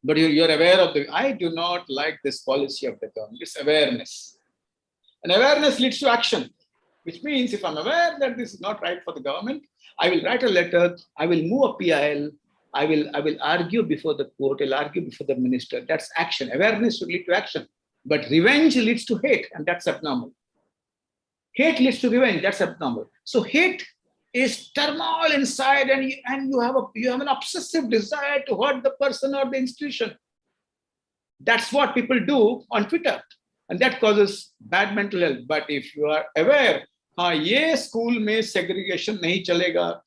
but you're aware of I do not like this policy of the government. It's awareness. And awareness leads to action, which means if I'm aware that this is not right for the government, I will write a letter, I will move a PIL, I will argue before the court, I'll argue before the minister. That's action. Awareness should lead to action. But revenge leads to hate, and that's abnormal. Hate leads to revenge, that's abnormal. So hate is turmoil inside, and you have an obsessive desire to hurt the person or the institution. That's what people do on Twitter, and that causes bad mental health. But if you are aware, ये school में segregation नहीं चलेगा,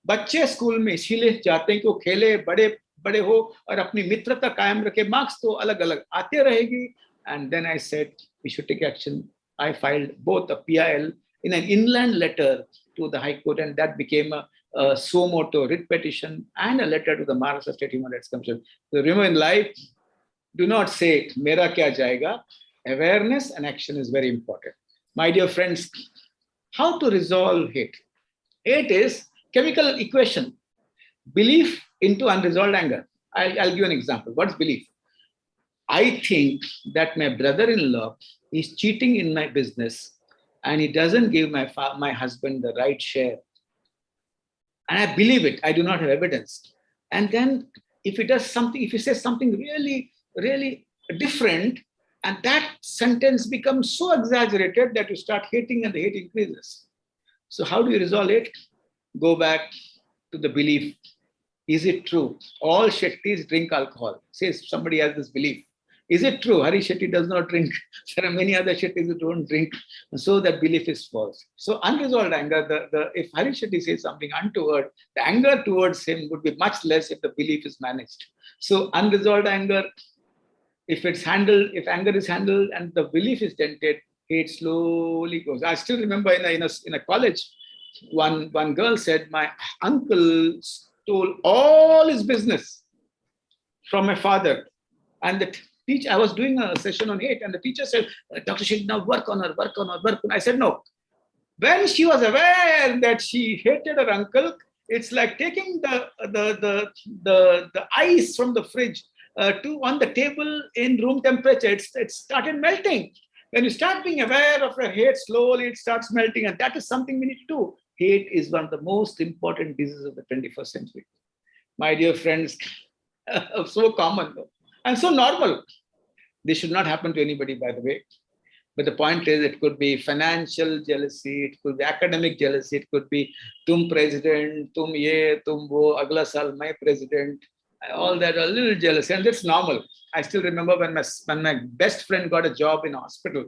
बच्चे school में इसीलिए जाते हैं कि वो खेले, बड़े हो और अपनी मित्रता कायम रखे, मार्क्स तो अलग अलग आते रहेगी. And then I said we should take action. I filed both a PIL in an inland letter to the High Court, and that became a suo motu writ petition and a letter to the Maharashtra State Human Rights Commission. So remember, in life, do not say mera kya jayega. Awareness and action is very important. My dear friends, how to resolve hate? Hate is chemical equation. Belief into unresolved anger. I'll give you an example. What's belief? I think that my brother-in-law is cheating in my business and he doesn't give my husband the right share. And I believe it. I do not have evidence. And then if he does something, if he says something really, really different, And that sentence becomes so exaggerated that you start hating and the hate increases. So how do you resolve it? Go back to the belief. Is it true? All Shettis drink alcohol. Says somebody has this belief. Is it true? Hari Shetty does not drink. There are many other Shettis who don't drink. And so that belief is false. So unresolved anger, if Hari Shetty says something untoward, the anger towards him would be much less if the belief is managed. So unresolved anger, if anger is handled and the belief is dented, hate slowly goes. I still remember in a college, one girl said, my uncle stole all his business from my father. And the teacher, I was doing a session on hate, and the teacher said, Dr. Shetty, now work on her. I said, no. When she was aware that she hated her uncle, it's like taking the ice from the fridge on the table in room temperature. It started melting. When you start being aware of your hate, slowly it starts melting, and that is something we need to do. Hate is one of the most important diseases of the 21st century. My dear friends, so common and so normal. This should not happen to anybody, by the way. But the point is, it could be financial jealousy, it could be academic jealousy, it could be tum president, tum ye, tum wo, agla saal my president, all that, a little jealousy, and that's normal. I still remember when my best friend got a job in a hospital,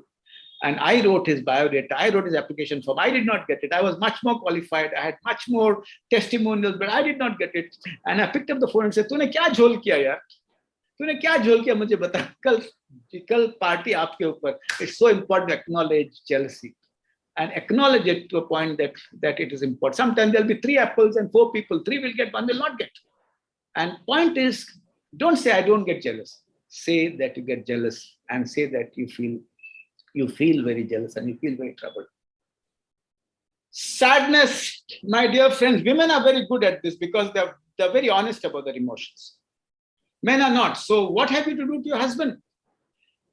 and I wrote his biodata, I wrote his application form. I did not get it. I was much more qualified. I had much more testimonials, but I did not get it. And I picked up the phone and said, "तूने क्या झोल किया यार? तूने क्या झोल किया मुझे बता. कल party आपके ऊपर." It's so important to acknowledge jealousy and acknowledge it to a point that it is important. Sometimes there'll be 3 apples and 4 people. 3 will get, 1 will not get. And point is, don't say I don't get jealous. Say that you get jealous, and say that you feel very jealous and you feel very troubled. Sadness, my dear friends, women are very good at this because they're very honest about their emotions. Men are not. So what have you to do to your husband?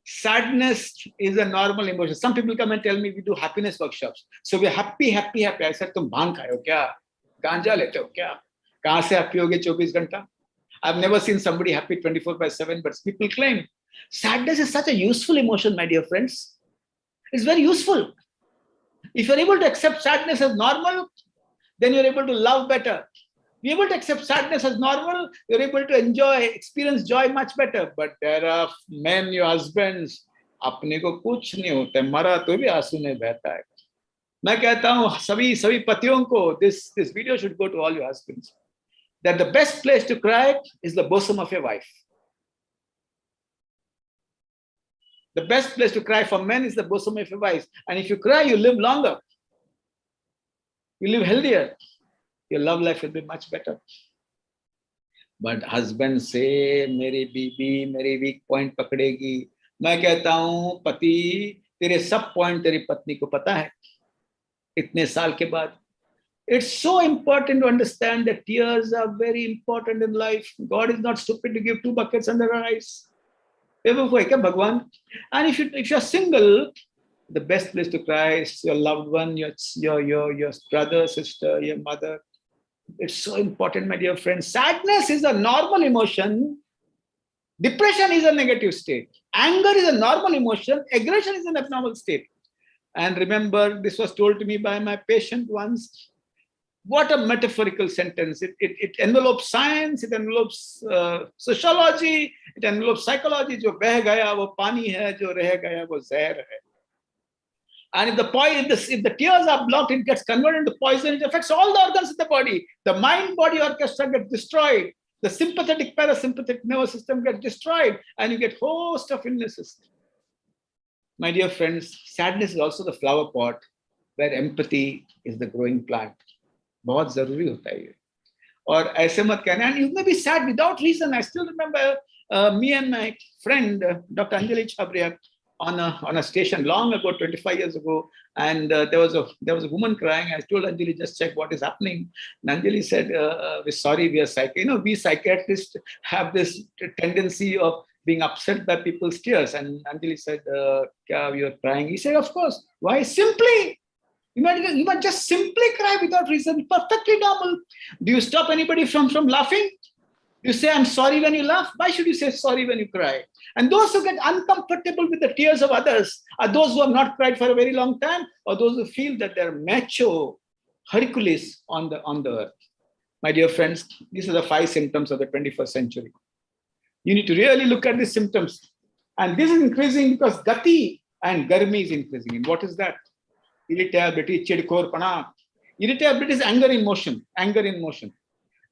Sadness is a normal emotion. Some people come and tell me we do happiness workshops. So we're happy. I said, "Tum bhang khaye ho kya? Ganja lete ho kya? Kahan se happy hoge 24 ghanta?" I've never seen somebody happy 24/7, but people claim. Sadness is such a useful emotion, my dear friends. It's very useful. If you're able to accept sadness as normal, then you're able to love better. You're able to accept sadness as normal, you're able to experience joy much better. But there are men, your husbands, अपने को कुछ नहीं होता है, मरा तो भी आंसू में बहता है. मैं कहता हूँ सभी पतियों को, this video should go to all your husbands, that the best place to cry is the bosom of your wife. The best place to cry for men is the bosom of your wife. And if you cry, you live longer. You live healthier. Your love life will be much better. But husband say, मेरी बीबी मेरी weak point पकड़ेगी. मैं कहता हूँ पति, तेरे सब point तेरी पत्नी को पता है. इतने साल के बाद. It's so important to understand that tears are very important in life. God is not stupid to give 2 buckets under our eyes. And if you're single, the best place to cry is your loved one, your brother, sister, your mother. It's so important, my dear friends. Sadness is a normal emotion. Depression is a negative state. Anger is a normal emotion. Aggression is an abnormal state. And remember, this was told to me by my patient once. What a metaphorical sentence. It envelopes science, it envelopes sociology, it envelopes psychology. Jo beh gaya, wo pani hai, jo reh gaya, wo zehar hai. And if the tears are blocked, it gets converted into poison. It affects all the organs of the body. The mind-body orchestra gets destroyed. The sympathetic, parasympathetic nervous system gets destroyed. And you get host of illnesses. My dear friends, sadness is also the flower pot where empathy is the growing plant. बहुत जरूरी होता है ये. और ऐसे मत कहना. And you may be sad without reason. I still remember me and my friend, Dr. Anjali Chhabria, on a station long ago, 25 years ago, and there was a woman crying. I told Anjali, just check what is happening. And Anjali said, "We're sorry, we are psychiatrists. We psychiatrists have this tendency of being upset by people's tears." And Anjali said, "Kya you are crying?" He said, "Of course. Why? Simply. You might just simply cry without reason. Perfectly normal. Do you stop anybody from laughing? You say, I'm sorry when you laugh. Why should you say sorry when you cry? And those who get uncomfortable with the tears of others are those who have not cried for a very long time, or those who feel that they're macho Hercules on the earth. My dear friends, these are the 5 symptoms of the 21st century. You need to really look at these symptoms. And this is increasing because gati and garmi is increasing. And what is that? Irritability, chidkorpana. Irritability is anger in motion. Anger in motion.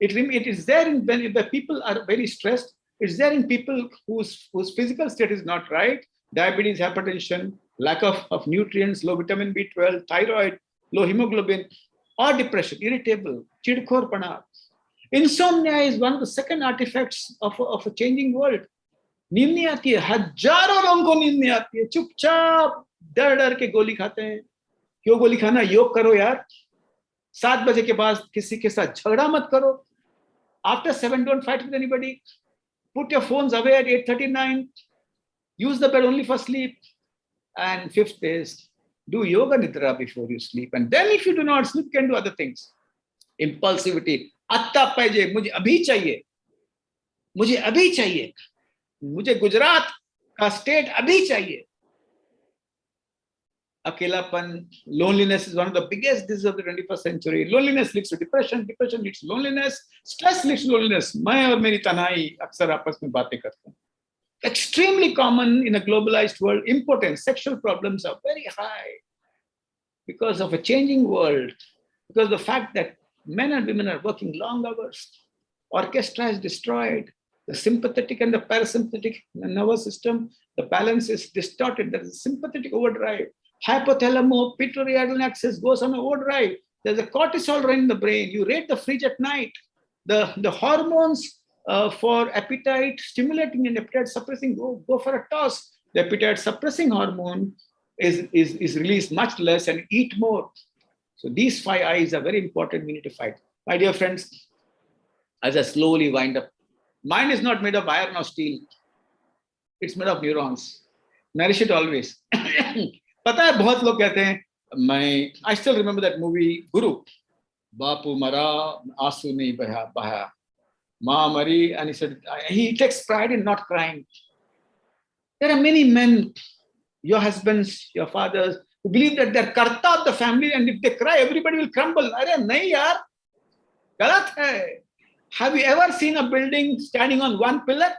It is there when the people are very stressed. It's there in people whose physical state is not right. Diabetes, hypertension, lack of nutrients, low vitamin B12, thyroid, low hemoglobin, or depression, irritable, chidkorpana. Insomnia is one of the second artifacts of a changing world. नींद नहीं आती है, हजारों लोगों को नींद नहीं आती है, चुपचाप डर डर के गोली खाते हैं. क्यों गोली खाना? योग करो यार. 7 बजे के बाद किसी के साथ झगड़ा मत करो. After 7, don't fight with anybody. Put your phones away at 8:39. Use the bed only for sleep. And 5th is, do yoga nidra before you sleep. And then if you do not sleep, you can do other things. Impulsivity. Atta paije, mujhe abhi chahiye. Mujhe abhi chahiye. Mujhe Gujarat ka state abhi chahiye. Akelapan, loneliness is one of the biggest diseases of the 21st century. Loneliness leads to depression. Depression leads to loneliness. Stress leads to loneliness. मैं और मेरी तनाई अक्सर आपस में बातें करते हैं. Extremely common in a globalized world. Impotence, sexual problems are very high because of a changing world. Because of the fact that men and women are working long hours. Orchestra is destroyed. The sympathetic and the parasympathetic nervous system, the balance is distorted. There is a sympathetic overdrive. Hypothalamo pituitary adrenal axis goes on overdrive. There's a cortisol run in the brain. You rate the fridge at night. The hormones for appetite stimulating and appetite suppressing go for a toss. The appetite suppressing hormone is released much less and eat more. So these 5 I's are very important. We need to fight. My dear friends, as I slowly wind up, mind is not made of iron or steel. It's made of neurons. Nourish it always. पता है बहुत लोग कहते हैं I still remember that movie Guru. बापू मरा आंसू नहीं बहा. माँ मरी, and he said he takes pride in not crying. There are many men, your husbands, your fathers, who believe that they're karta of the family, and if they cry, everybody will crumble. अरे नहीं यार, गलत है. Have you ever seen a building standing on one pillar?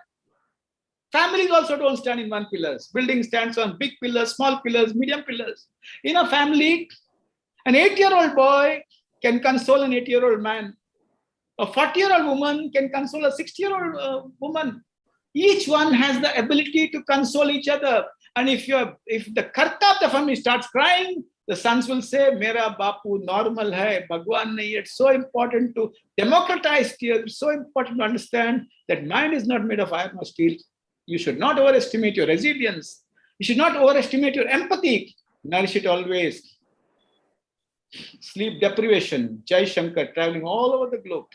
Families also don't stand in one pillar. Building stands on big pillars, small pillars, medium pillars. In a family, an 8-year-old boy can console an 80-year-old man. A 40-year-old woman can console a 60-year-old woman. Each one has the ability to console each other. And if the karta of the family starts crying, the sons will say, Mera bapu normal hai, Bhagwan nahi. It's so important to democratize tears. It's so important to understand that mind is not made of iron or steel. You should not overestimate your resilience. You should not overestimate your empathy. Nourish it always. Sleep deprivation, Jai Shankar, traveling all over the globe.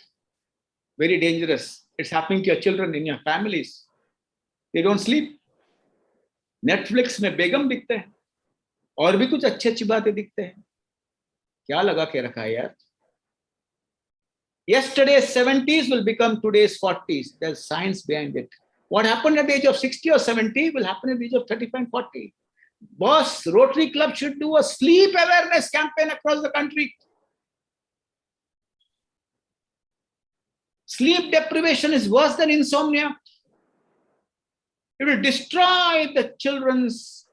Very dangerous. It's happening to your children in your families. They don't sleep. Netflix में बेगम दिखते हैं और भी कुछ अच्छी बातें दिखते हैं. क्या लगा के रखा है यार? Yesterday's 70s will become today's 40s. There's science behind it. What happened at the age of 60 or 70 will happen at the age of 35 and 40. Boss, Rotary Club should do a sleep awareness campaign across the country. Sleep deprivation is worse than insomnia. It will destroy the children's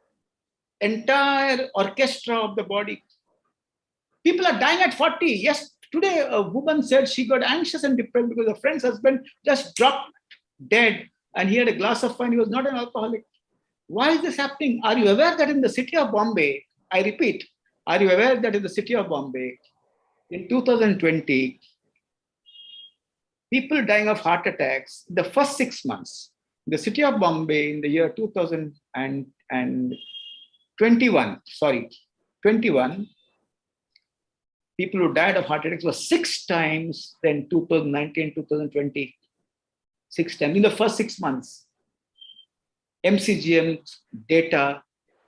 entire orchestra of the body. People are dying at 40. Yes, today a woman said she got anxious and depressed because her friend's husband just dropped dead and he had a glass of wine. He was not an alcoholic. Why is this happening? Are you aware that in the city of Bombay, I repeat, are you aware that in the city of Bombay, in 2020, people dying of heart attacks, the first 6 months, the city of Bombay in the year 2021, people who died of heart attacks was 6 times than 2019, 2020. 6 times in the first 6 months. MCGM data,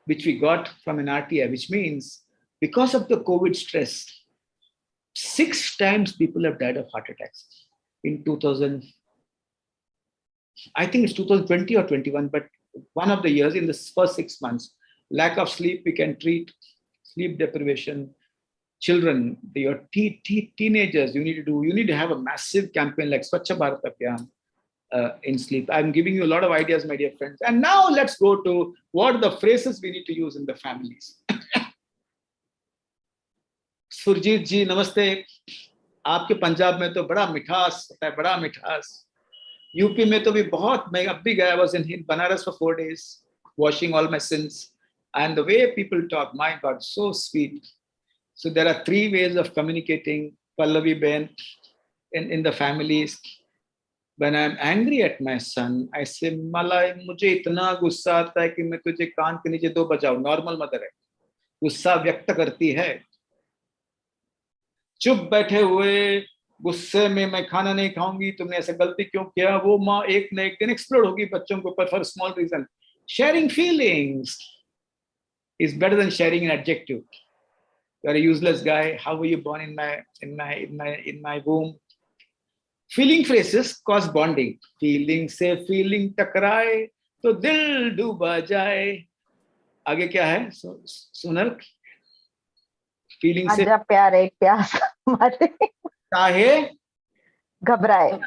which we got from an RTI, which means because of the COVID stress, 6 times people have died of heart attacks in 2020. I think it's 2020 or 21, but one of the years in the first 6 months, lack of sleep, we can treat sleep deprivation. Children, your teenagers, you need to have a massive campaign like Swachh Bharat Abhiyan in sleep. I'm giving you a lot of ideas, my dear friends. And now let's go to what are the phrases we need to use in the families. Surjit जी नमस्ते. आपके पंजाब में तो बड़ा मिठास होता है, बड़ा मिठास. यूपी में तो भी बहुत, मैं अब भी गया, was in Banaras for 4 days, washing all my sins. And the way people talk, my God, so sweet. So there are 3 ways of communicating, Pallavi Ben, in the families. When I'm angry at my son, I say, Malai, मुझे इतना गुस्सा आता है कि मैं तुझे कान के नीचे 2 बजाऊं. नॉर्मल मदर है, गुस्सा व्यक्त करती है. चुप बैठे हुए गुस्से में मैं खाना नहीं खाऊंगी, तुमने ऐसा गलती क्यों किया, वो माँ एक न एक दिन एक्सप्लोड होगी बच्चों के ऊपर for small reason. Sharing feelings is better than sharing an adjective. You are a useless guy. How were you born in my womb? Feeling phrases cause bonding. Feeling से feeling टकराए तो दिल डूबा जाए. आगे क्या है सुनल? Feeling से प्यार एक प्यास मारे चाहे घबराए.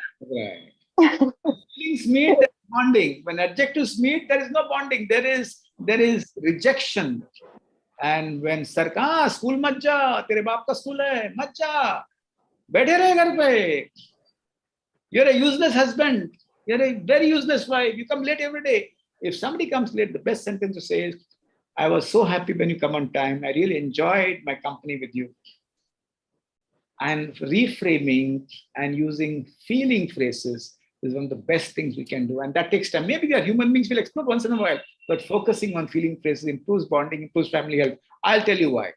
Feelings meet, there is bonding. When adjectives meet, there is no bonding. There is rejection. And when सरकार स्कूल मत जा, तेरे बाप का स्कूल है, मत जा, बैठे रहे घर पे. You're a useless husband. You're a very useless wife. You come late every day. If somebody comes late, the best sentence to say is, I was so happy when you come on time. I really enjoyed my company with you. And reframing and using feeling phrases is one of the best things we can do. And that takes time. Maybe we are human beings, will explode once in a while, but focusing on feeling phrases improves bonding, improves family health. I'll tell you why.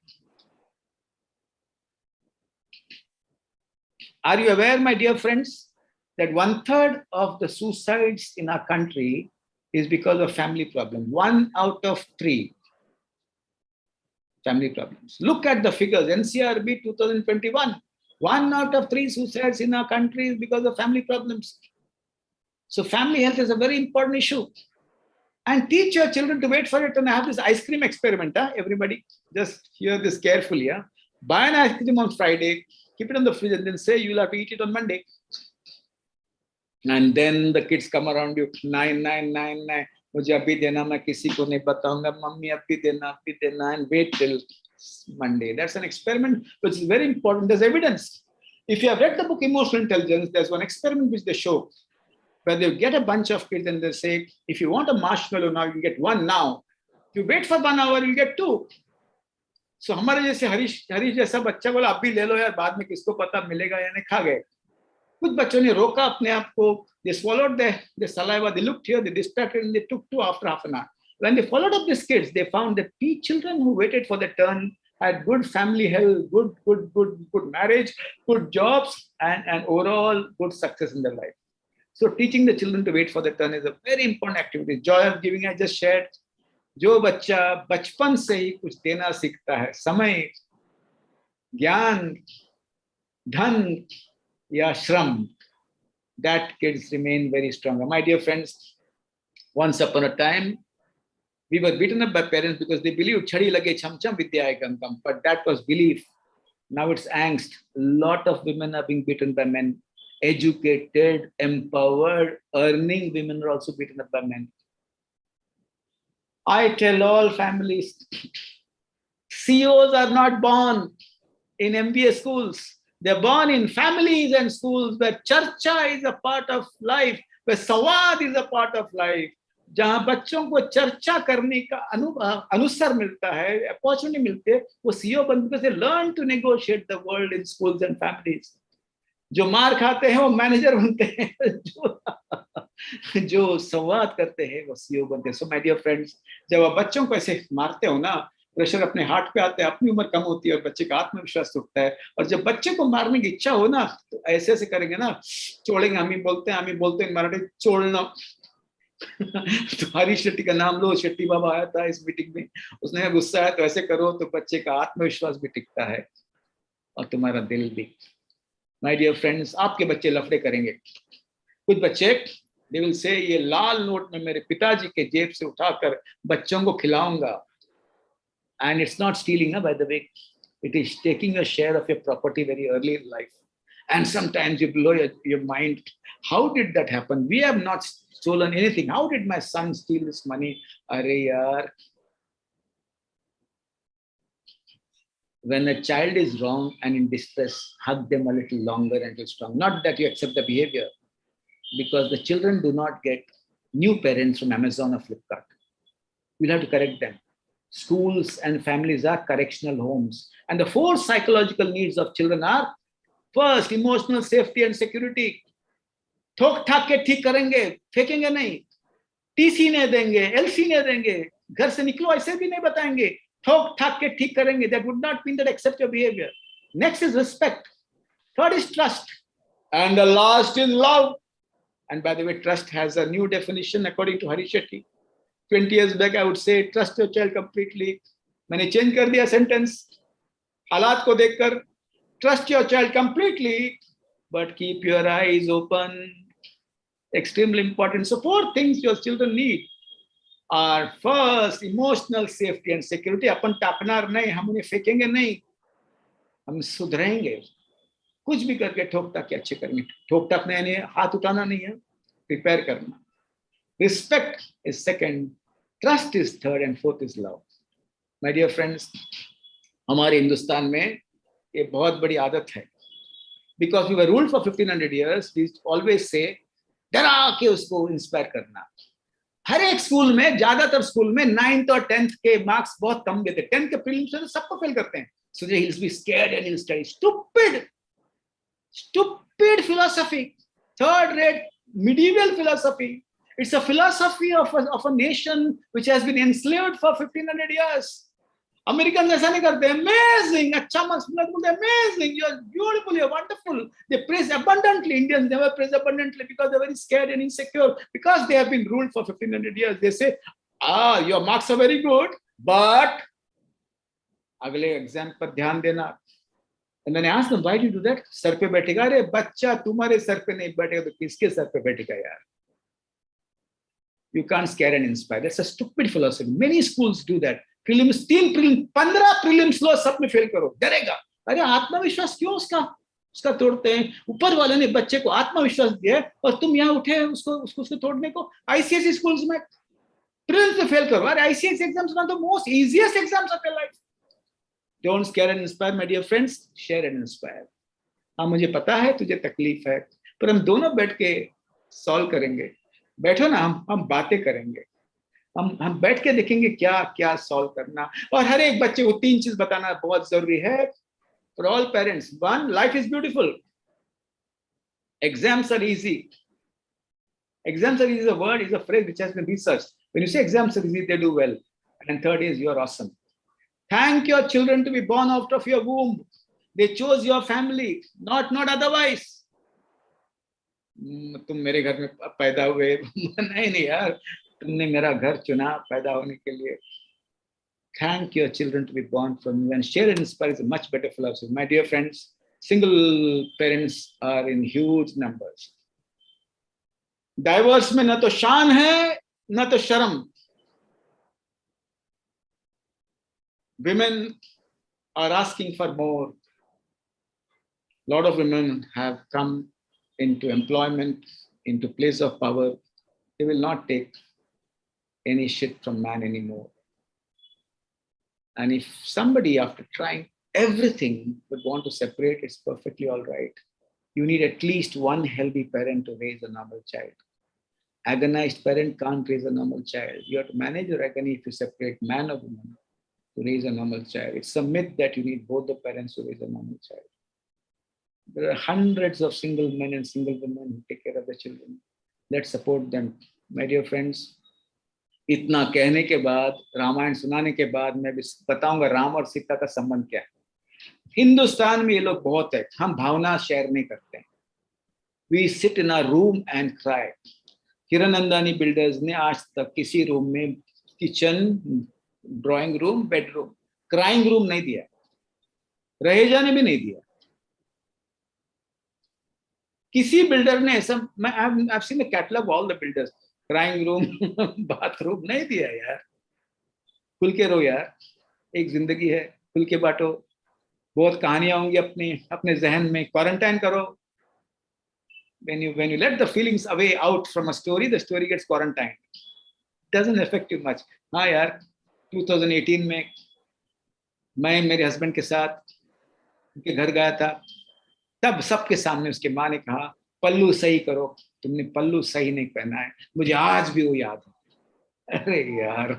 Are you aware, my dear friends, that 1/3 of the suicides in our country is because of family problems? 1 out of 3 family problems. Look at the figures, NCRB 2021. 1 out of 3 suicides in our country is because of family problems. So family health is a very important issue. And teach your children to wait for it. And I have this ice cream experiment. Everybody, just hear this carefully. Buy an ice cream on Friday, keep it on the fridge, and then say you'll have to eat it on Monday. And then the kids come around you, 9. मुझे अभी देना, मैं किसी को नहीं बताऊंगा, mummy अभी देना, and wait till Monday. That's an experiment which is very important. There's evidence. If you have read the book Emotional Intelligence, there's one experiment which they show where they get a bunch of kids and they say, if you want a marshmallow now, you get 1 now. If you wait for 1 hour, you get 2. So हमारे जैसे हरीश जैसा बच्चा बोला अभी ले लो यार, बाद में किसको पता मिलेगा या नहीं, खा गए. कुछ बच्चों ने रोका अपने आप को. They swallowed the saliva, they looked here, they distracted, and they took 2 after half an hour. When they followed up these kids, they found that children who waited for their turn had good family health, good marriage, good jobs, and overall good success in their life. So teaching the children to wait for their turn is a very important activity. Joy of giving I just shared. जो बच्चा बचपन से ही कुछ देना सीखता है, समय, ज्ञान, धन या श्रम, that kids remain very strong. My dear friends, once upon a time, we were beaten up by parents because they believed chhadi lage cham cham vidya hai kam kam, but that was belief. Now it's angst. A lot of women are being beaten by men. Educated, empowered, earning women are also beaten up by men. I tell all families, CEOs are not born in MBA schools. They're born in families and schools where charcha is a part of life, where sawad is a part of life. जहां बच्चों को चर्चा करने का अनुसार मिलता है, opportunity मिलती है, वो सीईओ बनते से learn to negotiate the world in schools and families. जो मार खाते हैं वो मैनेजर बनते हैं, जो संवाद करते हैं वो सीईओ बनते हैं. सो माय डियर फ्रेंड्स, जब आप बच्चों को ऐसे मारते हो ना, प्रेशर अपने हार्ट पे आता है, अपनी उम्र कम होती है और बच्चे का आत्मविश्वास टूटता है. और जब बच्चे को मारने की इच्छा हो ना, तो ऐसे ऐसे करेंगे ना, चोड़ेंगे. हम ही बोलते हैं मराठी चोड़ना. तो हरीश शेट्टी का नाम लो, शेट्टी बाबा आया था इस मीटिंग में, उसने गुस्सा है तो ऐसे करो, तो बच्चे का आत्मविश्वास भी टिकता है और तुम्हारा दिल भी. माय डियर फ्रेंड्स, आपके बच्चे लफड़े करेंगे. कुछ बच्चे They will say ये लाल नोट मैं मेरे पिताजी के जेब से उठाकर बच्चों को खिलाऊंगा. And it's not stealing, by the way. It is taking a share of your property very early in life. And sometimes you blow your mind. How did that happen? We have not stolen anything. How did my son steal this money? Arey yaar. When a child is wrong and in distress, hug them a little longer and a little strong. Not that you accept the behavior, because the children do not get new parents from Amazon or Flipkart. We'll have to correct them. Schools and families are correctional homes. And the 4 psychological needs of children are: first, emotional safety and security. ठोक ठाक के ठीक करेंगे, फेंकेंगे नहीं. TC नहीं देंगे, LC नहीं देंगे, घर से निकलो ऐसे भी नहीं बताएंगे. ठोक ठाक के ठीक करेंगे. That would not mean that accept your behavior. Next is respect. Third is trust. And the last is love. And by the way, trust has a new definition according to Hari Shetty. 20 years back, I would say, trust your child completely. मैंने change कर दिया sentence. हालात को देखकर, trust your child completely, but keep your eyes open. Extremely important. So 4 things your children need are: first, emotional safety and security. अपन टापनार नहीं, हम उन्हें फेंकेंगे नहीं, हम सुधरेंगे. कुछ भी करके ठोक टाक के अच्छे करेंगे. ठोक टाक नहीं, हाथ उठाना नहीं है, प्रिपेयर करना. Respect is second, trust is third, and fourth is love. My dear friends, हमारे हिंदुस्तान में ये बहुत बड़ी आदत है. Because we were ruled for 1500 years, we always say, डरा के उसको इंस्पायर करना. हर एक स्कूल में, ज्यादातर स्कूल में 9th और 10th के मार्क्स बहुत कम देते. 10th के प्रीलिम्स में सबको फेल करते हैं. So he'll be scared and he'll study. Stupid philosophy. Third rate medieval philosophy. It's a philosophy of a nation which has been enslaved for 1500 years. Americans ऐसा नहीं करते. Amazing, अच्छा marks बोलते. Amazing, you're beautiful, you're wonderful. They praise abundantly. Indians never praise abundantly because they're very scared and insecure. Because they have been ruled for 1500 years. They say, your marks are very good, but अगले exam पर ध्यान देना. And then I asked them, why do you do that? Sir पे बैठेगा. अरे बच्चा, तुम्हारे sir पे नहीं बैठेगा तो किसके सर पे बैठेगा यार? You can't scare and inspire. That's a stupid philosophy. Many schools do that. Prelims, 15 prelims लो, सब में फेल करो. डरेगा. अरे आत्मविश्वास क्यों उसका तोड़ते हैं? ऊपर वाले ने बच्चे को आत्मविश्वास दिया और तुम यहाँ उठे उसको तोड़ने को. ICSE schools में prelims में फेल करो. अरे ICSE exams are the most easiest exams of your life. Don't scare and inspire, my dear friends. Share and inspire. हाँ, मुझे पता है तुझे तकलीफ है, पर हम दोनों बैठ के सॉल्व करेंगे. बैठो ना, हम बातें करेंगे. हम बैठ के देखेंगे क्या सॉल्व करना. और हर एक बच्चे को 3 चीज बताना बहुत जरूरी है. For all parents, 1, life is beautiful. Exams are easy. Exams are easy is a word, is a phrase which has been researched. When you say exams are easy, they do well. And third is, you are awesome. Thank your children to be born out of your womb. They chose your family, not otherwise. तुम मेरे घर में पैदा हुए. नहीं यार, तुमने मेरा घर चुना पैदा होने के लिए. Thank your children to be born from you, and share and inspire is a much better philosophy. My dear friends, single parents are in huge numbers. Divorce में न तो शान है न तो शर्म. Women are asking for more. A lot of women have come into employment, into place of power. They will not take any shit from man anymore. And if somebody, after trying everything, would want to separate, it's perfectly all right. You need at least one healthy parent to raise a normal child. Agonized parent can't raise a normal child. You have to manage your agony if you separate man or woman to raise a normal child. It's a myth that you need both the parents to raise a normal child. There are hundreds of single men and single women who take care of the children. Let's support them. My dear friends, इतना कहने के बाद, रामायण सुनाने के बाद, मैं भी बताऊंगा राम और सीता का संबंध क्या है. हिंदुस्तान में ये लोग बहुत है. हम भावना शेयर नहीं करते हैं. We sit in our room and cry. Hiranandani builders ने आज तक किसी रूम में kitchen, drawing room, bedroom, crying room नहीं दिया. रहेजा ने भी नहीं दिया. किसी बिल्डर ने ऐसा, I've seen the catalog all the builders, crying room, bathroom नहीं दिया यार. खुल के रो यार, एक जिंदगी है, खुल के बांटो. बहुत कहानियां होंगी अपने जहन में. क्वारंटाइन करो. When you let the feelings away out from a story, the story gets quarantined. It doesn't affect you much. हाँ यार, 2018 में मैं मेरे हस्बैंड के साथ उनके घर गया था. तब सबके सामने उसके माँ ने कहा, पल्लू सही करो. तुमने पल्लू सही नहीं पहना है. मुझे आज भी वो याद है. अरे यार,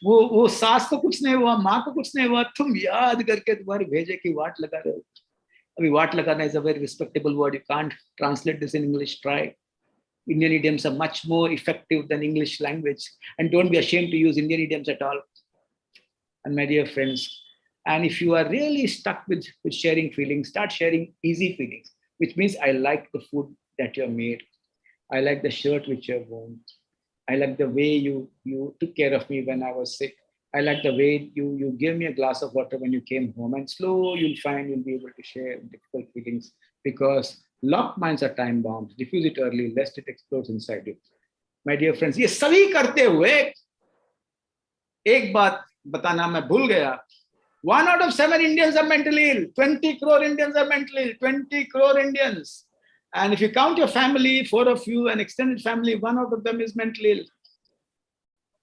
वो सास को कुछ नहीं हुआ, माँ को कुछ नहीं हुआ, तुम याद करके तुम्हारी भेजे की वाट लगा रहे हो. अभी वाट लगाना is a very respectable word. You can't translate this in English. Try. Indian idioms are much more effective than English language, and don't be ashamed to use Indian idioms at all. And my dear friends, and if you are really stuck with sharing feelings, start sharing easy feelings, which means I like the food that you have made. I like the shirt which you have worn. I like the way you took care of me when I was sick. I like the way you gave me a glass of water when you came home. And slow, you'll find you'll be able to share difficult feelings, because locked minds are time bombs. Diffuse it early, lest it explodes inside you. My dear friends, ये सभी करते हुए एक बात बताना मैं भूल गया. 1 out of 7 Indians are mentally ill. 20 crore Indians are mentally ill. 20 crore Indians. And if you count your family, 4 of you, an extended family, 1 out of them is mentally ill.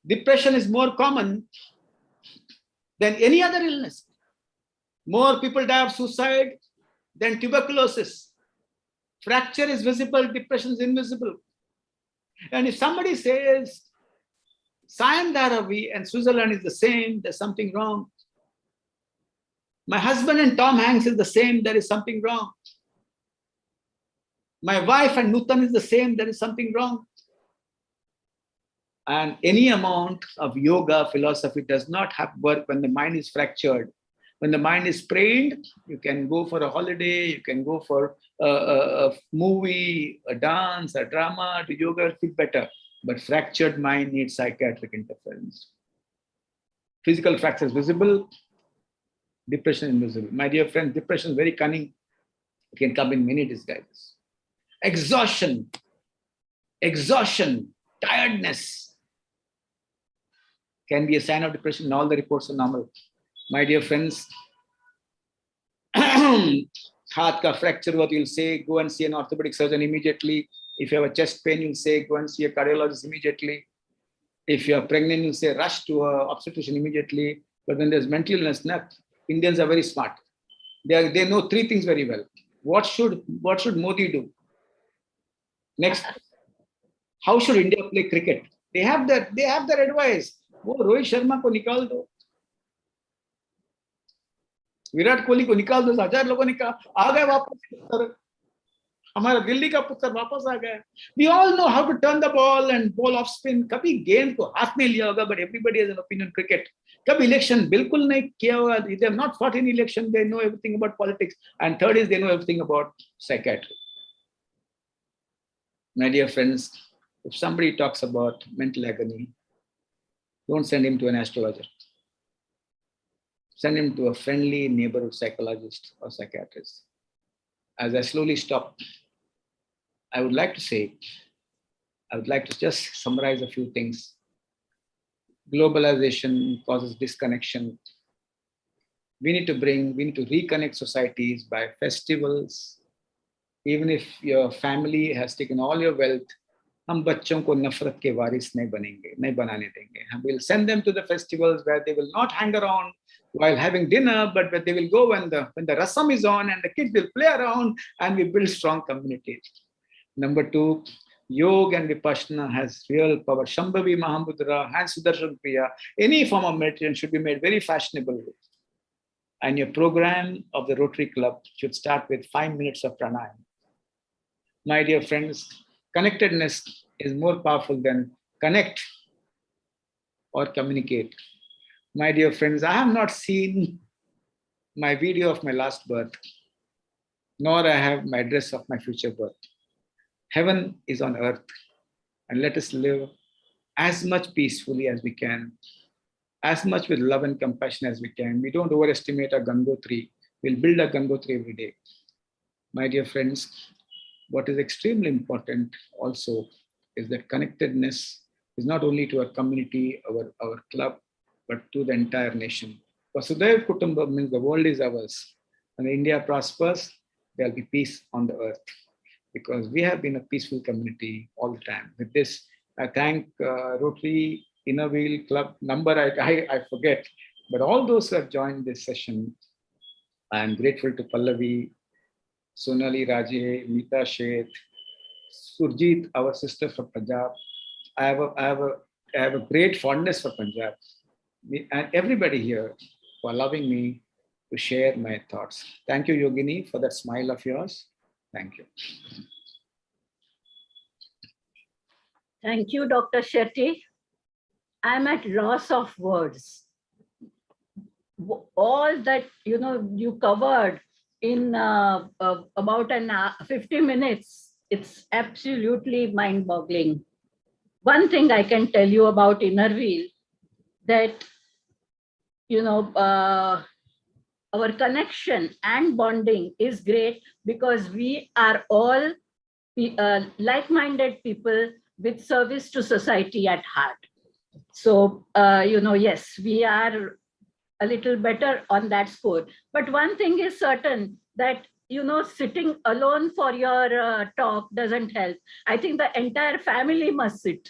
Depression is more common than any other illness. More people die of suicide than tuberculosis. Fracture is visible, depression is invisible. And if somebody says Siam Dharavi and Switzerland is the same, there's something wrong. My husband and Tom Hanks is the same, there is something wrong. My wife and Nutan is the same, there is something wrong. And any amount of yoga philosophy does not have work when the mind is fractured. When the mind is sprained, you can go for a holiday, you can go for a movie, a dance, a drama, do yoga, feel better. But fractured mind needs psychiatric interference. Physical fracture is visible, depression invisible. My dear friends, depression is very cunning. It can come in many disguises. Exhaustion, tiredness can be a sign of depression. All the reports are normal. My dear friends, heart ka fracture, what you'll say, go and see an orthopedic surgeon immediately. If you have a chest pain, you'll say, go and see a cardiologist immediately. If you are pregnant, you'll say, rush to an obstetrician immediately. But when there's mental illness, Indians are very smart. They know 3 things very well. What should Modi do? Next, how should India play cricket? They have their advice. वो रोहित शर्मा को निकाल दो, विराट कोहली को निकाल दो. 1000 लोगों ने कहा, आ गए वापस. हमारा दिल्ली का पुत्र वापस आ गया. We all know how to turn the ball and ball off spin. कभी गेंद को हाथ में लिया होगा, but everybody has an opinion on cricket. कभी इलेक्शन बिल्कुल नहीं किया होगा. They have not fought in election. They know everything about politics. And third is they know everything about psychiatry. My dear friends, if somebody talks about mental agony, don't send him to an astrologer. Send him to a friendly neighborhood psychologist or psychiatrist. As I slowly stop, I would like to just summarize a few things. Globalization causes disconnection. We need to reconnect societies by festivals. Even if your family has taken all your wealth, हम बच्चों को नफरत के वारिस नहीं बनाने देंगे. We'll send them to the festivals where they will not hang around while having dinner, but where they will go when the rasam is on and the kids will play around, and we build strong communities. Number 2, yoga and vipassana has real power. Shambhavi Mahamudra and Sudarshan Kriya, any form of meditation should be made very fashionable. And your program of the Rotary Club should start with 5 minutes of pranayama. My dear friends, connectedness is more powerful than connect or communicate. My dear friends, I have not seen my video of my last birth, nor I have my address of my future birth. Heaven is on earth, and let us live as much peacefully as we can, as much with love and compassion as we can. We don't overestimate our Gangotri. We'll build a Gangotri every day. My dear friends, what is extremely important also is that connectedness is not only to our community, our club, but to the entire nation. Vasudhaiva Kutumbam means the world is ours. When India prospers, there will be peace on the earth, because we have been a peaceful community all the time. With this, I thank Rotary Inner Wheel Club number, I forget, but all those who have joined this session, I am grateful to Pallavi, Sonali Raje, Meeta Sheth, Surjit, our sister from Punjab. I have a great fondness for Punjab, and everybody here for allowing me to share my thoughts. Thank you, Yogini, for that smile of yours. Thank you. Thank you, Dr. Shetty. I'm at loss of words. All that you covered in about 50 minutes, it's absolutely mind-boggling. One thing I can tell you about Inner Wheel, that our connection and bonding is great because we are all like-minded people with service to society at heart. So, yes, we are a little better on that score. But one thing is certain, that, sitting alone for your talk doesn't help. I think the entire family must sit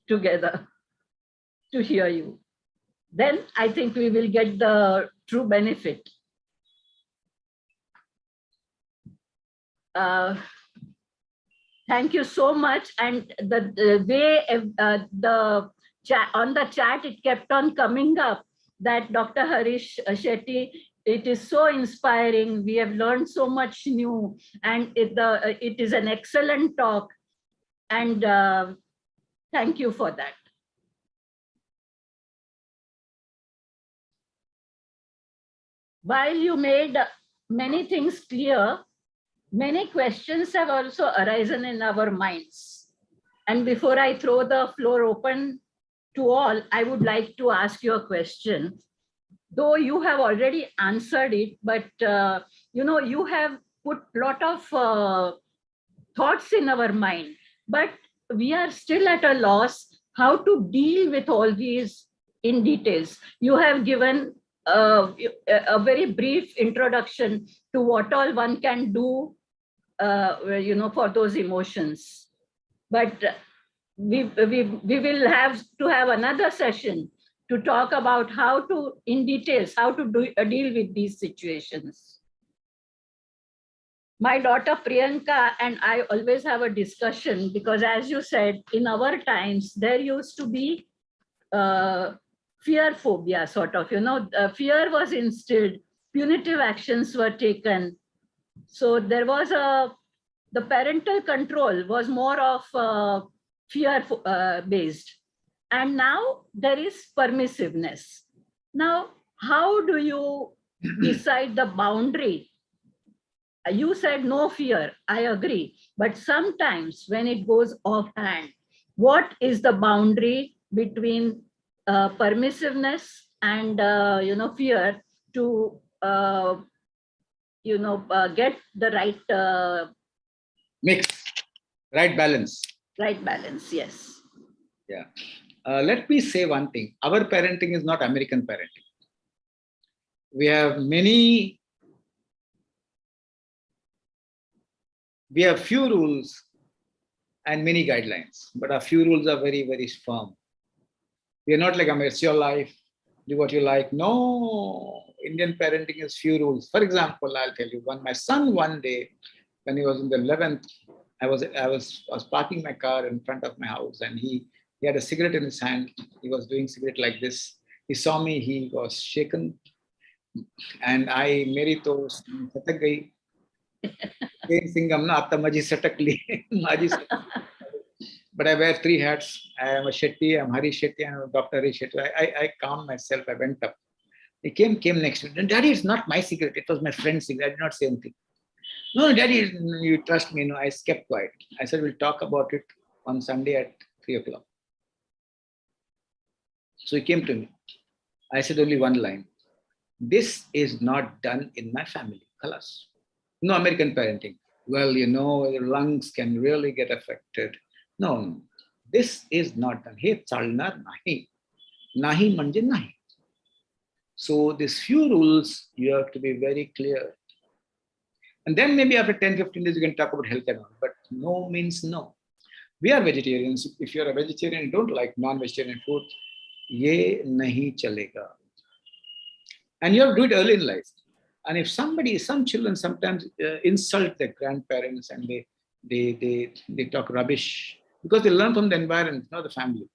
together to hear you. Then I think we will get the true benefit. Thank you so much. And the way the chat, on the chat, it kept on coming up that Dr. Harish Shetty, it is so inspiring. We have learned so much new, and it is an excellent talk. And thank you for that. While you made many things clear, many questions have also arisen in our minds. And before I throw the floor open to all, I would like to ask you a question. Though you have already answered it, but you have put a lot of thoughts in our mind, but we are still at a loss how to deal with all these in details. You have given a very brief introduction to what all one can do for those emotions. But we will have to have another session to talk about how to, in details, how to deal with these situations. My daughter Priyanka and I always have a discussion, because as you said, in our times, there used to be fear phobia, sort of, fear was instilled, punitive actions were taken. So there was the parental control was more of fear based. And now there is permissiveness. Now, how do you decide the boundary? You said no fear, I agree. But sometimes when it goes offhand, what is the boundary between permissiveness and fear to get the right Mix, right balance. Right balance, yes. Yeah. Let me say one thing. Our parenting is not American parenting. We have few rules and many guidelines, but our few rules are very, very firm. We are not like, it's your life, do what you like. No, Indian parenting is few rules. For example, I'll tell you, my son one day, when he was in the 11th, I was parking my car in front of my house, and he had a cigarette in his hand. He was doing cigarette like this. He saw me, he was shaken. And I, Meri to satak gayi. Singam na atta maji satakli. But I wear 3 hats. I am a Shetty, I'm Hari Shetty, and Dr. Hari Shetty. I calmed myself. I went up. He came next to me. Daddy, it's not my cigarette. It was my friend's cigarette. I did not say anything. No, Daddy, you trust me. No, I kept quiet. I said, we'll talk about it on Sunday at 3 o'clock. So he came to me. I said only one line. This is not done in my family. Khalas. No American parenting. well, your lungs can really get affected. No, this is not done. He chalnar nahi. Nahi manje nahi. So these few rules, you have to be very clear. And then maybe after 10, 15 days, you can talk about health and all. But no means no. We are vegetarians. If you're a vegetarian and don't like non-vegetarian food, ye nahi chalega. And you have to do it early in life. And if some children sometimes insult their grandparents and they talk rubbish because they learn from the environment, not the family.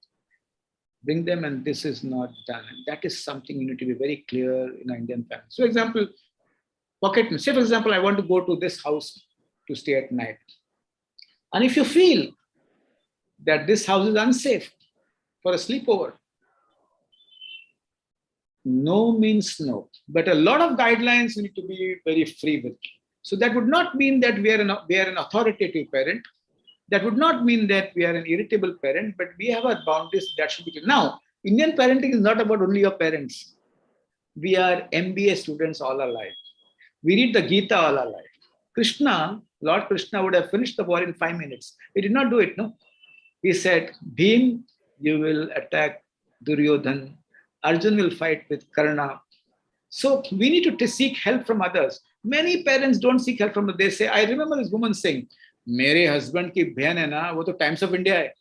Bring them, and this is not done. And that is something you need to be very clear in an Indian family. So, example, pocket. Say, for example, I want to go to this house to stay at night. And if you feel that this house is unsafe for a sleepover, no means no. But a lot of guidelines you need to be very free with. So that would not mean that we are an authoritative parent. That would not mean that we are an irritable parent, but we have our boundaries that should be clear. Now, Indian parenting is not about only your parents. We are MBA students all our life. We read the Gita all our life. Lord Krishna would have finished the war in 5 minutes. He did not do it, no. He said, Bhim, you will attack Duryodhan. Arjun will fight with Karna. So we need to seek help from others. Many parents don't seek help from others. They say, I remember this woman saying, मेरे husband की बहन है ना, वो तो times of India है,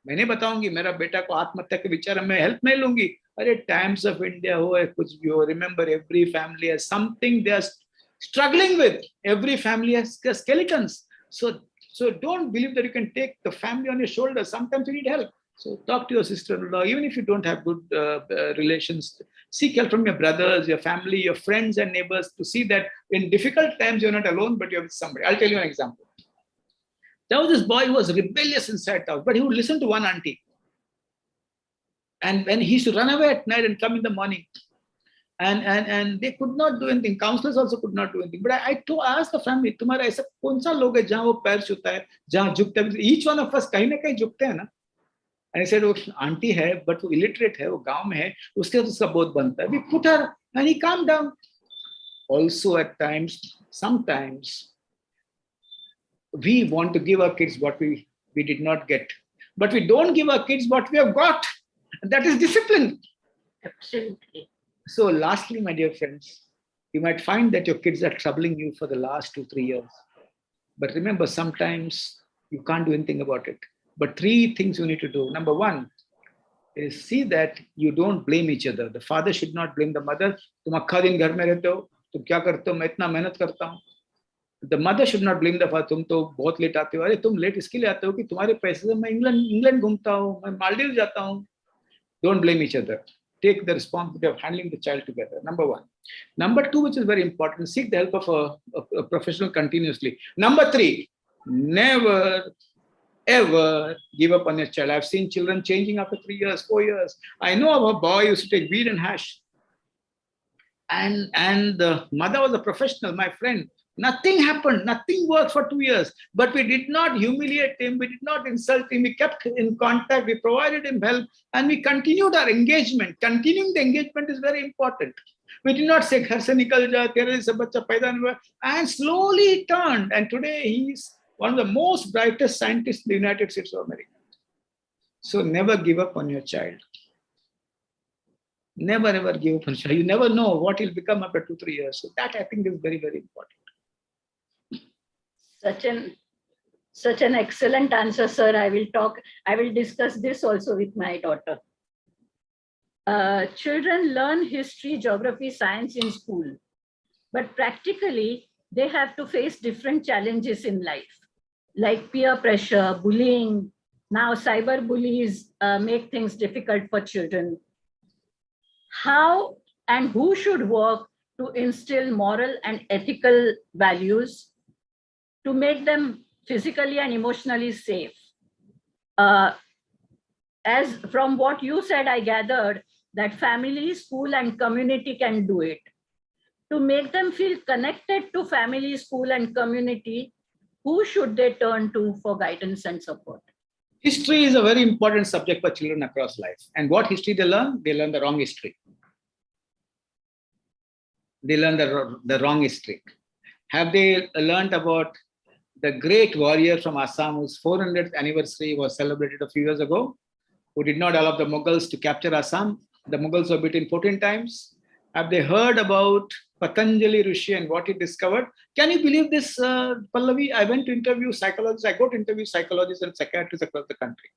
मैंने बताऊंगी मेरा बेटा को आत्महत्या के विचार मैं हेल्प नहीं लूंगी. अरे टाइम्स ऑफ इंडिया हो या कुछ भी हो, remember every family has something they are struggling with. Every family has skeletons. So don't believe that you can take the family on your shoulders. Sometimes you need help. So talk to your sister-in-law, even if you don't have good relations. Seek help from your brothers, your family, your friends and neighbors to see that in difficult times you're not alone, but you're with somebody. I'll tell you an example. There was this boy who was rebellious inside the house, but he would listen to one auntie. And when he used to run away at night and come in the morning, and they could not do anything. Counselors also could not do anything. But I asked the family, तुम्हारा ऐसा कौन सा लोग है जहाँ वो पैर छूता है, जहाँ झुकता है? Each one of us कहीं ना कहीं झुकते हैं ना. And I said, वो आंटी है, but वो illiterate है, वो गांव में है, उसके साथ उसका बहुत बनता है. We put her, and he calmed down. Also at times, sometimes, we want to give our kids what we did not get. But we don't give our kids what we have got. And that is discipline. Absolutely. So lastly, my dear friends, you might find that your kids are troubling you for the last 2-3 years. But remember, sometimes you can't do anything about it. But 3 things you need to do. Number 1 is see that you don't blame each other. The father should not blame the mother. तुम अक्खा दिन घर में रहते हो, तुम क्या करते हो, मैं इतना मेहनत करता हूँ. The mother should not blame the father. तुम तो बहुत लेट आते हो. अरे तुम लेट इसके लिए आते हो कि तुम्हारे पैसे से मैं इंग्लैंड घूमता हूँ, मैं मालदीव जाता हूँ. Don't blame each other. Take the responsibility of handling the child together. Number 1. Number 2, which is very important, seek the help of a professional continuously. Number 3, never, ever give up on your child. I've seen children changing after 3 years, 4 years. I know of a boy who used to take weed and hash. And the mother was a professional, my friend. Nothing happened. Nothing worked for 2 years. But we did not humiliate him. We did not insult him. We kept in contact. We provided him help. And we continued our engagement. Continuing the engagement is very important. We did not say, "Ghar se nikal ja, tere se bachcha paida nahi hua." And slowly he turned. And today he is one of the most brightest scientists in the United States of America. So never give up on your child. Never ever give up on your child. You never know what he'll become after 2-3 years. So that I think is very, very important. Such an excellent answer, sir. I will discuss this also with my daughter. Children learn history, geography, science in school, but practically they have to face different challenges in life, like peer pressure, bullying. Now cyber bullies make things difficult for children. How and who should work to instill moral and ethical values to make them physically and emotionally safe? As from what you said, I gathered that family, school, and community can do it. To make them feel connected to family, school, and community, who should they turn to for guidance and support? History is a very important subject for children across life. And what history they learn? They learn the wrong history. They learn the wrong history. Have they learned about the great warrior from Assam, whose 400th anniversary was celebrated a few years ago, who did not allow the Mughals to capture Assam. The Mughals were beaten 14 times. Have they heard about Patanjali Rishi and what he discovered? Can you believe this, Pallavi? I went to interview psychologists. I go to interview psychologists and psychiatrists across the country.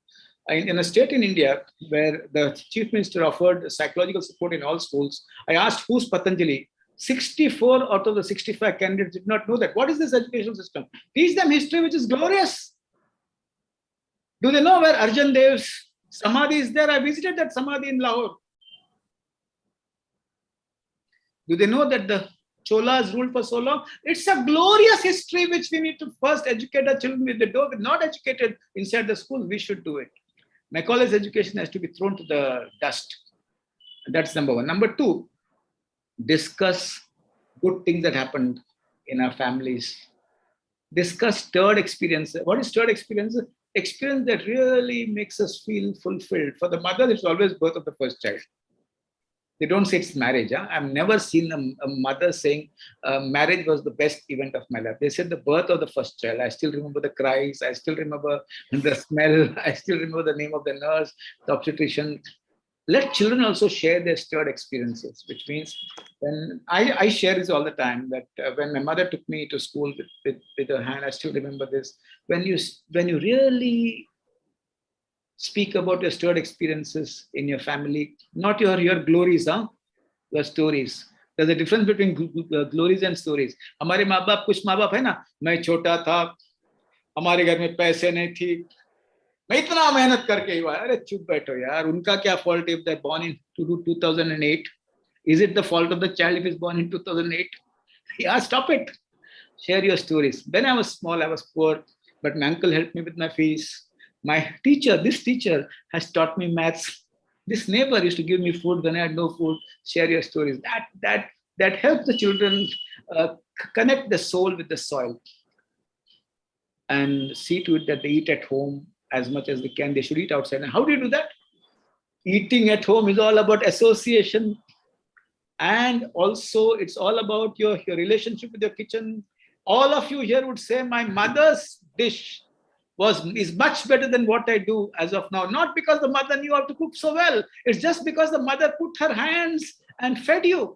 In a state in India where the chief minister offered psychological support in all schools, I asked, who's Patanjali? 64 out of the 65 candidates did not know that. What is this education system? Teach them history, which is glorious. Do they know where Arjan Dev's Samadhi is there? I visited that Samadhi in Lahore. Do they know that the Cholas ruled for so long? It's a glorious history which we need to first educate our children with. If they're not educated inside the school, we should do it. Macaulay's education has to be thrown to the dust. That's number one. Number two, discuss good things that happened in our families. Discuss stirred experience. What is stirred experience? Experience that really makes us feel fulfilled. For the mother, it's always birth of the first child. They don't say it's marriage. Huh? I've never seen a mother saying marriage was the best event of my life. They said the birth of the first child. I still remember the cries. I still remember the smell. I still remember the name of the nurse, the obstetrician. Let children also share their stirred experiences, which means when I share this all the time, that when my mother took me to school with her hand, I still remember this. When you really speak about your stirred experiences in your family, not your glories, your stories. There's a difference between glories and stories. हमारे माँ बाप, कुछ माँ बाप है ना, मैं छोटा था, हमारे घर में पैसे नहीं थी, मैं इतना मेहनत करके ही हुआ. अरे चुप बैठो यार, उनका क्या fault if they're born in 2008? Is it the fault of the child if he's born in 2008? Yeah, stop it. Share your stories. When I was small, I was poor, but my uncle helped me with my fees. My teacher, this teacher has taught me maths. This neighbor used to give me food when I had no food. Share your stories. That helps the children connect the soul with the soil. And see to it that they eat at home as much as they can. They should eat outside. And how do you do that? Eating at home is all about association. And also it's all about your relationship with your kitchen. All of you here would say, my mother's dish is much better than what I do as of now. Not because the mother knew how to cook so well. It's just because the mother put her hands and fed you.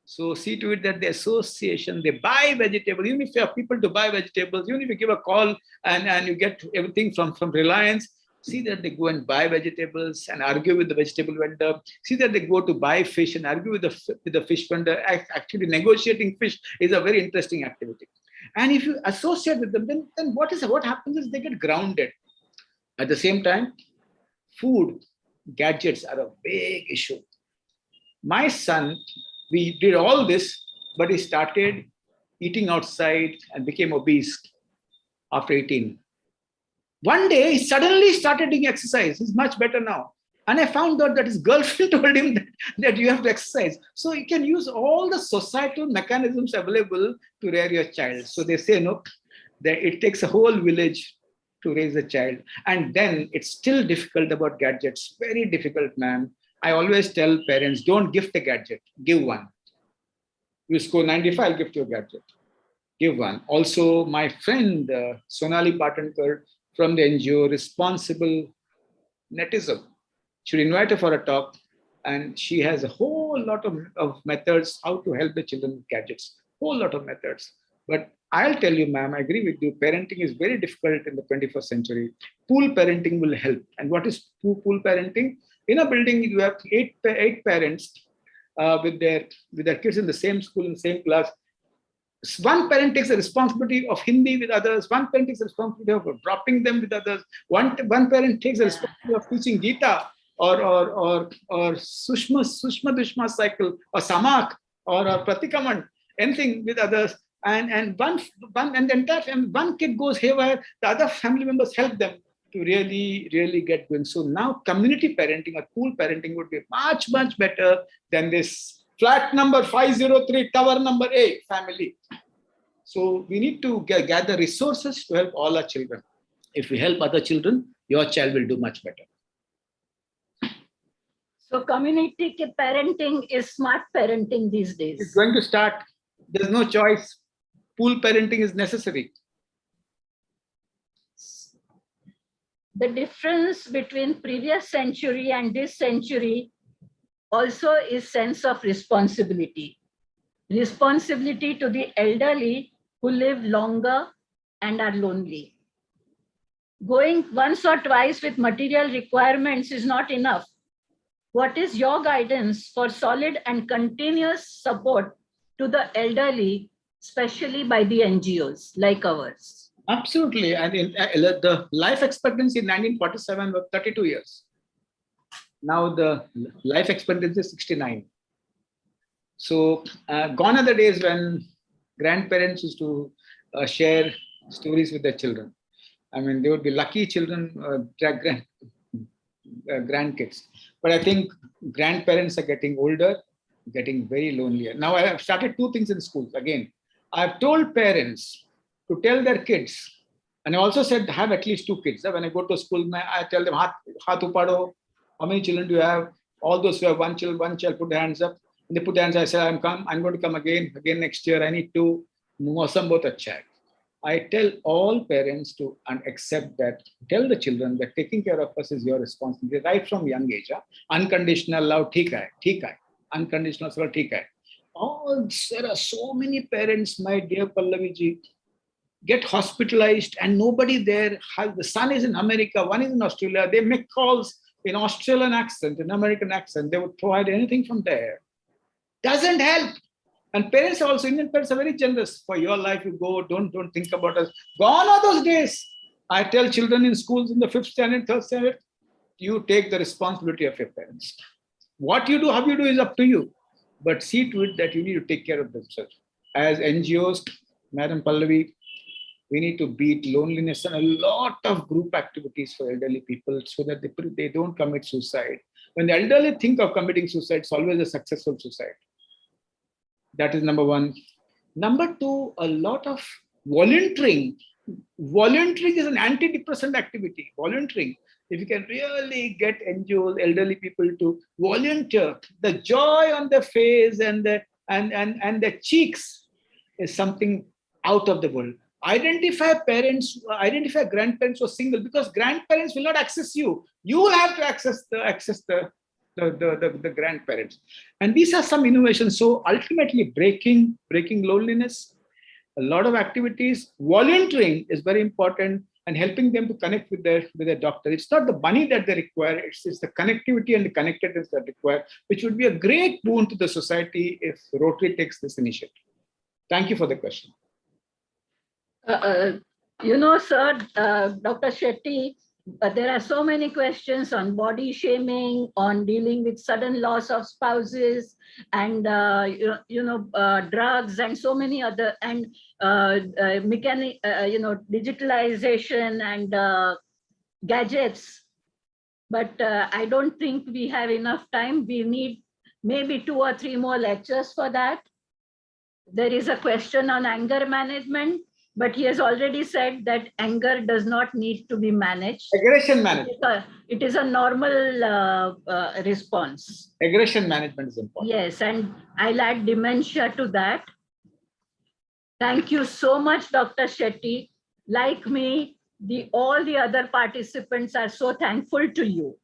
So see to it that the association, they buy vegetables. Even if you have people to buy vegetables, even if you give a call and you get everything from Reliance, see that they go and buy vegetables and argue with the vegetable vendor. See that they go to buy fish and argue with the fish vendor. Actually, negotiating fish is a very interesting activity. And if you associate with them, then what happens is they get grounded. At the same time, food, gadgets are a big issue. My son, we did all this, but he started eating outside and became obese after 18. One day, he suddenly started doing exercise. He's much better now. And I found out that his girlfriend told him that you have to exercise. So you can use all the societal mechanisms available to rear your child. So they say, no, that it takes a whole village to raise a child. And then it's still difficult about gadgets. Very difficult, man. I always tell parents, don't gift a gadget, give one. You score 95, I'll gift you a gadget. Give one. Also, my friend, Sonali Patankar from the NGO Responsible Netism, should invite her for a talk, and she has a whole lot of methods how to help the children with gadgets. Whole lot of methods. But I'll tell you, ma'am, I agree with you. Parenting is very difficult in the 21st century. Pool parenting will help. And what is pool parenting? In a building, you have eight parents with their kids in the same school, in the same class. One parent takes the responsibility of Hindi with others. One parent takes the responsibility of dropping them with others. One parent takes the responsibility of teaching Gita or Sushma Dushma cycle or Samak or Pratikaman, anything with others. And the entire family, one kid goes haywire, the other family members help them to really, really get going. So now community parenting or pool parenting would be much, much better than this flat number 503, tower number 8 family. So we need to gather resources to help all our children. If we help other children, your child will do much better. So community parenting is smart parenting these days. It's going to start. There's no choice. Pool parenting is necessary. the difference between previous century and this century also is sense of responsibility. Responsibility to the elderly who live longer and are lonely. Going once or twice with material requirements is not enough. What is your guidance for solid and continuous support to the elderly, especially by the NGOs like ours? Absolutely. And the life expectancy in 1947 was 32 years. Now the life expectancy is 69. So gone are the days when grandparents used to share stories with their children. I mean, they would be lucky children, grandkids. But I think grandparents are getting older, getting very lonelier. Now I have started two things in schools. Again, I've told parents to tell their kids, and I also said have at least 2 kids. When I go to school, I tell them, Hath upado, how many children do you have? All those who have one child, put their hands up. And they put their hands up. I say, I'm going to come again next year. I need to. Mausam bahut acha hai. I tell all parents to accept that, tell the children that taking care of us is your responsibility right from young age. Unconditional love, theek hai. Unconditional love, theek hai. There are so many parents, my dear Pallavi ji, get hospitalized and nobody there. The son is in America, one is in Australia. They make calls in Australian accent, in American accent. They would provide anything from there. Doesn't help. And parents also, Indian parents are very generous. For your life, you go, don't think about us. Gone are those days. I tell children in schools in the 5th standard, 3rd standard, you take the responsibility of your parents. What you do, how you do is up to you. But see to it that you need to take care of themselves. As NGOs, Madam Pallavi, we need to beat loneliness and a lot of group activities for elderly people so that they don't commit suicide. When the elderly think of committing suicide, it's always a successful suicide. That is number one. Number two, a lot of volunteering. Volunteering is an antidepressant activity. Volunteering. If you can really get NGOs, elderly people to volunteer, the joy on their face and their cheeks is something out of the world. Identify grandparents who are single, because grandparents will not access you. You will have to access the grandparents. And these are some innovations. So ultimately breaking loneliness, a lot of activities. Volunteering is very important, and helping them to connect with their doctor. It's not the money that they require, it's the connectivity and the connectedness that they require, which would be a great boon to the society if Rotary takes this initiative. Thank you for the question. Sir, Dr. Shetty, there are so many questions on body shaming, on dealing with sudden loss of spouses, and drugs, and so many other, and digitalization and gadgets. But I don't think we have enough time. We need maybe 2 or 3 more lectures for that. There is a question on anger management, but he has already said that anger does not need to be managed. Aggression management. It is a normal response. Aggression management is important. Yes, and I'll add dementia to that. Thank you so much, Dr. Shetty. Like me, all the other participants are so thankful to you.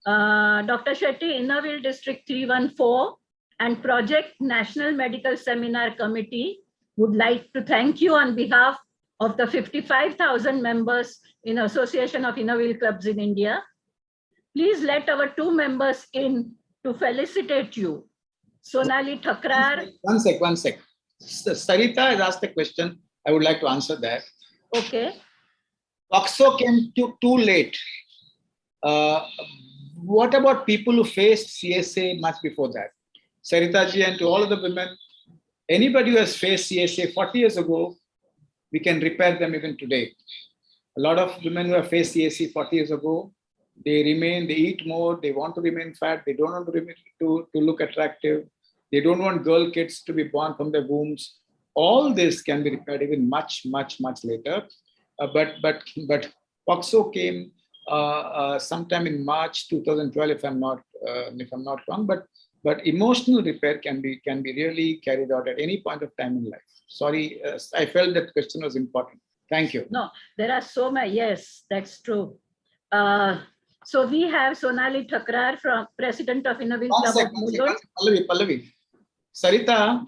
Dr. Shetty, Innerville District 314 and Project National Medical Seminar Committee would like to thank you on behalf of the 55,000 members in Association of Innerville Clubs in India. Please let our 2 members in to felicitate you. Sonali Thakrar. One sec. Sarita has asked a question. I would like to answer that. Okay. POXO came too late. What about people who faced CSA much before that? Sarita ji, and to all of the women, anybody who has faced CSA 40 years ago, we can repair them even today. A lot of women who have faced CSA 40 years ago, they eat more, they want to remain fat, they don't want to look attractive, they don't want girl kids to be born from their wombs. All this can be repaired even much, much, much later. But POXO came sometime in March 2012, if I'm not wrong. But emotional repair can be really carried out at any point of time in life. Sorry, I felt that question was important. Thank you. No, there are so many. Yes, that's true. So we have Sonali Thakrar, from President of Innovil One Club of second, Mulund. Pallavi. Sarita,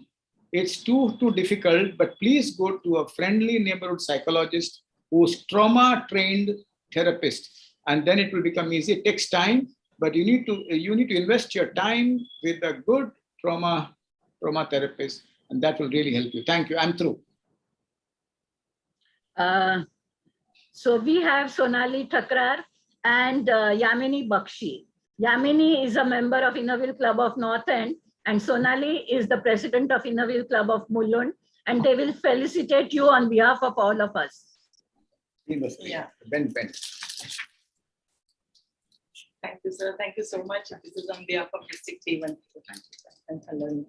it's too difficult, but please go to a friendly neighborhood psychologist who's trauma-trained therapist, and then it will become easy. It takes time, but you need to invest your time with a good trauma therapist, and that will really help you. Thank you. I'm through. So we have Sonali Thakrar and Yamini Bakshi. Yamini is a member of Innovil Club of North End, and Sonali is the president of Innovil Club of Mulund, and they will felicitate you on behalf of all of us. Yeah. Ben. Thank you, sir. Thank you so much. This is on behalf of District 314. Thank you, sir. And hello.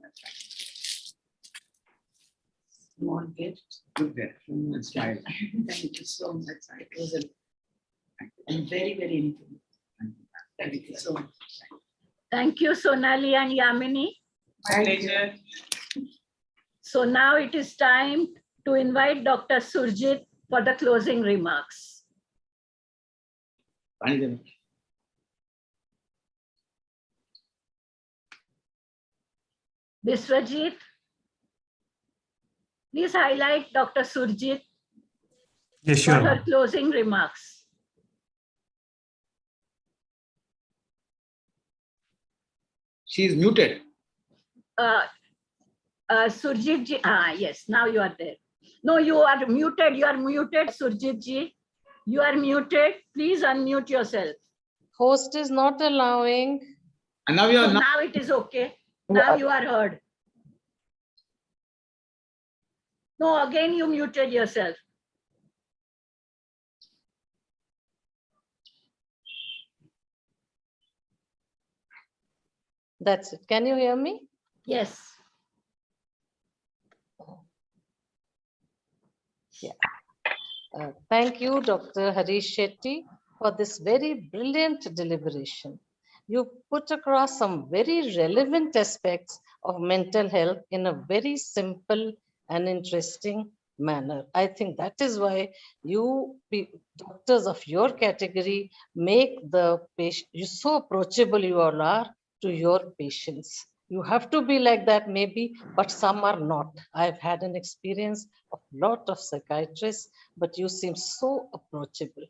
Small gift. Good there. And smile. Thank you so much. It was and very, very informative. Thank you so much. Thank you, Sonali and Yamini. My pleasure. So now it is time to invite Dr. Surjit for the closing remarks. Biswajit, please highlight Dr. Surjit Yes, for sure. her closing remarks. She is muted. Surjit ji, yes, now you are there. No, you are muted. You are muted, Surjit ji. You are muted. Please unmute yourself. Host is not allowing. And now you So are not. now it is okay. Now you are heard. No, again you muted yourself. That's it. Can you hear me? Yes. Thank you, Dr. Harish Shetty, for this very brilliant deliberation. You put across some very relevant aspects of mental health in a very simple and interesting manner. I think that is why you doctors of your category make the patient, you so approachable you all are to your patients. You have to be like that maybe, but some are not. I've had an experience of a lot of psychiatrists, but you seem so approachable.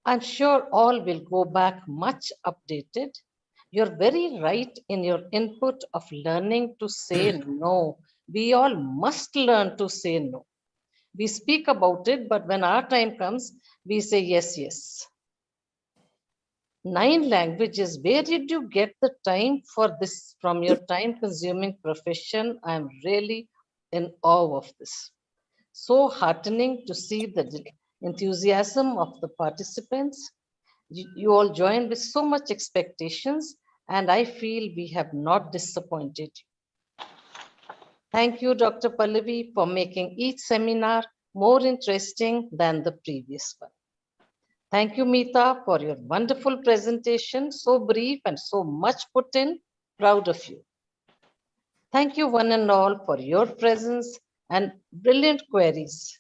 I'm sure all will go back much updated. You're very right in your input of learning to say no. We all must learn to say no. We speak about it, but when our time comes, we say yes, yes. 9 languages, where did you get the time for this from your time consuming profession? I'm really in awe of this. So heartening to see the enthusiasm of the participants. You all joined with so much expectations, and I feel we have not disappointed you. Thank you, Dr. Pallavi, for making each seminar more interesting than the previous one. Thank you, Meeta, for your wonderful presentation, so brief and so much put in. Proud of you. Thank you, one and all, for your presence and brilliant queries.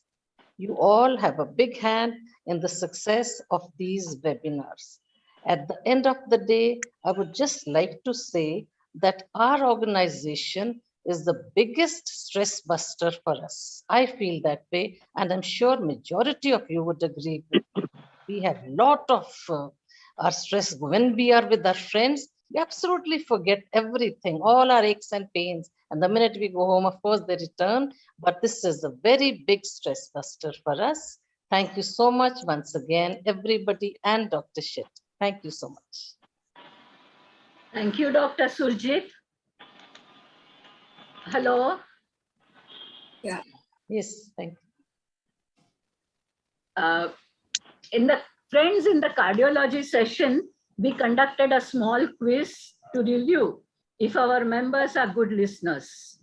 You all have a big hand in the success of these webinars. At the end of the day, I would just like to say that our organization is the biggest stress buster for us. I feel that way, and I'm sure majority of you would agree. We have a lot of our stress when we are with our friends. We absolutely forget everything, all our aches and pains. And the minute we go home, of course, they return. But this is a very big stress buster for us. Thank you so much once again, everybody, and Dr. Shetty. Thank you so much. Thank you, Dr. Surjit. Hello. Yeah. Yes, thank you. In the friends in the cardiology session, we conducted a small quiz to review if our members are good listeners.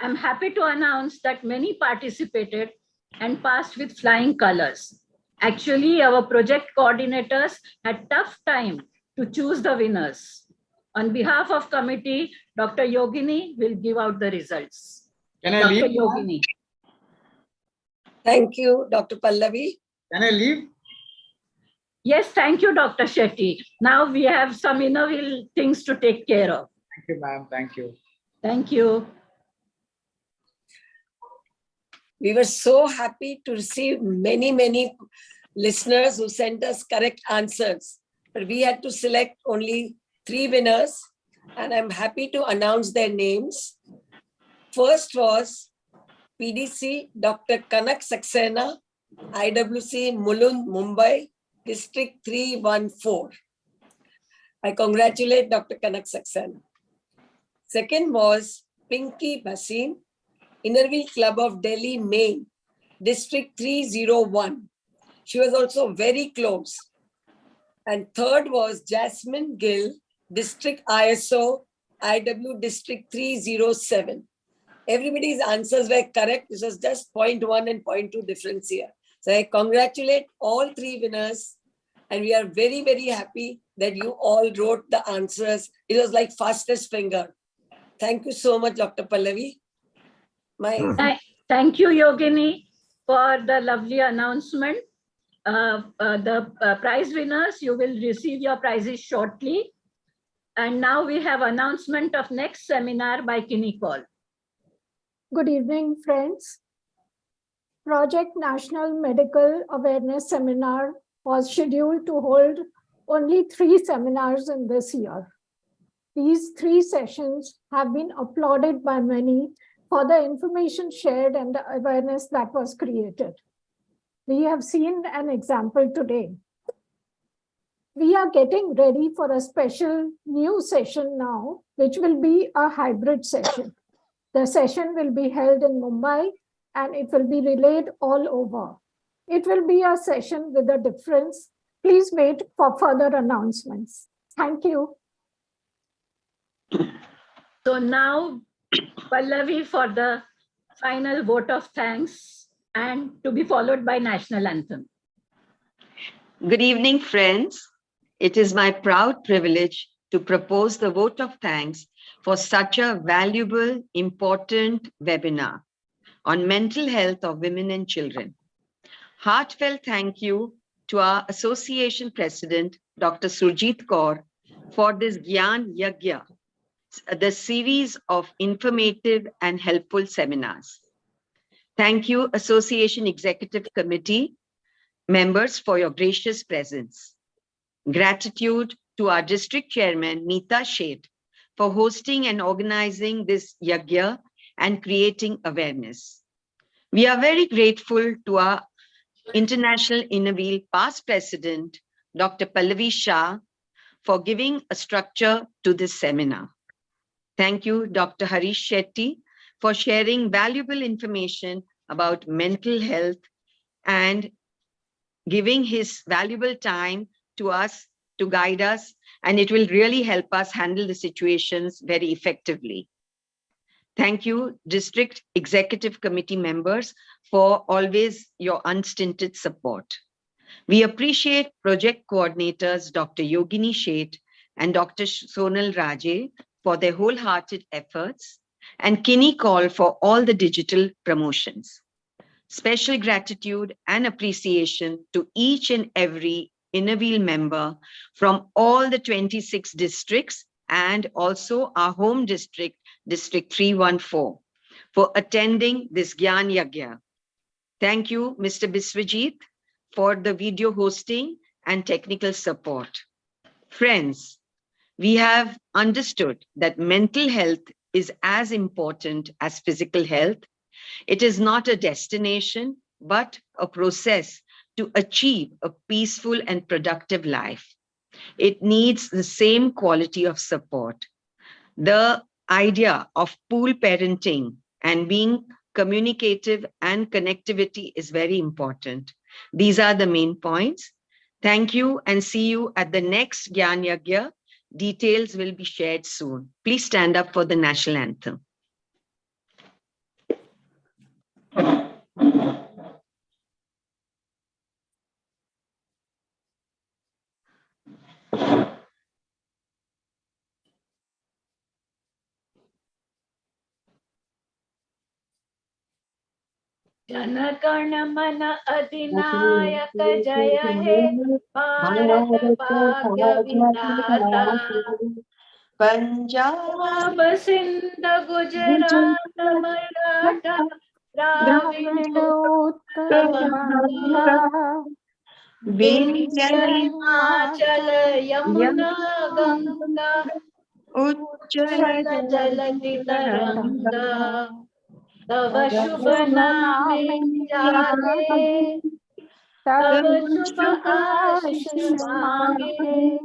I'm happy to announce that many participated and passed with flying colors. Actually, our project coordinators had tough time to choose the winners. On behalf of committee, Dr. Yogini will give out the results. Can I Dr. leave? Yogini. Thank you, Dr. Pallavi. Can I leave? Yes, thank you, Dr. Shetty. Now we have some innovative things to take care of. Thank you, ma'am. Thank you. Thank you. We were so happy to receive many listeners who sent us correct answers. But we had to select only 3 winners, and I'm happy to announce their names. First was PDC Dr. Kanak Saxena, IWC Mulund, Mumbai, District 314. I congratulate Dr. Kanak Saxena. Second was Pinky Basin, Innerville Club of Delhi, Maine, District 301. She was also very close. And third was Jasmine Gill, District ISO, IW District 307. Everybody's answers were correct. This was just 0.1 and 0.2 difference here. So I congratulate all 3 winners. And we are very happy that you all wrote the answers. It was like fastest finger. Thank you so much, Dr. Pallavi. Thank you, Yogini, for the lovely announcement. The prize winners, you will receive your prizes shortly. And now we have announcement of next seminar by Kinney Call. Good evening, friends. Project National Medical Awareness Seminar was scheduled to hold only 3 seminars in this year. These 3 sessions have been applauded by many for the information shared and the awareness that was created. We have seen an example today. We are getting ready for a special new session now, which will be a hybrid session. The session will be held in Mumbai and it will be relayed all over. It will be a session with a difference. Please wait for further announcements. Thank you. So now, Pallavi for the final vote of thanks and to be followed by national anthem. Good evening, friends. It is my proud privilege to propose the vote of thanks for such a valuable, important webinar on mental health of women and children. Heartfelt thank you to our association president, Dr. Surjit Kaur, for this Gyan Yagya, the series of informative and helpful seminars. Thank you, Association Executive Committee members, for your gracious presence. Gratitude to our district chairman, Meeta Sheth, for hosting and organizing this Yagya and creating awareness. We are very grateful to our International Innerville past president, Dr. Pallavi Shah, for giving a structure to this seminar. Thank you, Dr. Harish Shetty, for sharing valuable information about mental health and giving his valuable time to us to guide us, and it will really help us handle the situations very effectively. Thank you, District Executive Committee members, for always your unstinted support. We appreciate project coordinators, Dr. Yogini Sheth and Dr. Sonal Raje, for their wholehearted efforts, and Kinney Call for all the digital promotions. Special gratitude and appreciation to each and every Innerville member from all the 26 districts and also our home district, District 314, for attending this Gyan Yagya. Thank you, Mr. Biswajit, for the video hosting and technical support. Friends, we have understood that mental health is as important as physical health. It is not a destination, but a process to achieve a peaceful and productive life. It needs the same quality of support. The idea of pool parenting and being communicative and connectivity is very important. These are the main points. Thank you and see you at the next Gyan Yagya. Details will be shared soon. Please stand up for the national anthem. Jana Gana मन अधिनायक जय हे भारत भाग्य विधाता पंजाब पंजाब सिंध गुजरात मराठा द्राविड उत्कल बंगा विंध्य हिमाचल यमुना गंगा उच्चल जलधि तरंगा तव शुभ नामे जागे तव शुभ आशीष मांगे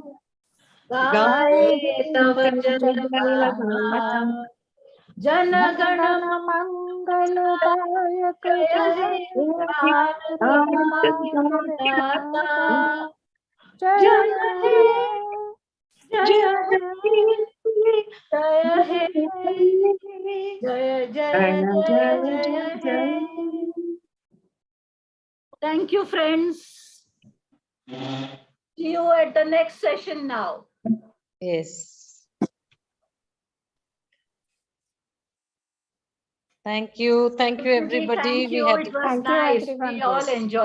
गाए तव जय गाथा जन गण मंगलदायक जय हे भारत माता जय हे जय हे जय हे जय जय जय जय हे Thank you, friends. See you at the next session now. Yes. Thank you. Thank you, everybody. Thank you. We had It was Thank you, nice. everyone. We all enjoyed.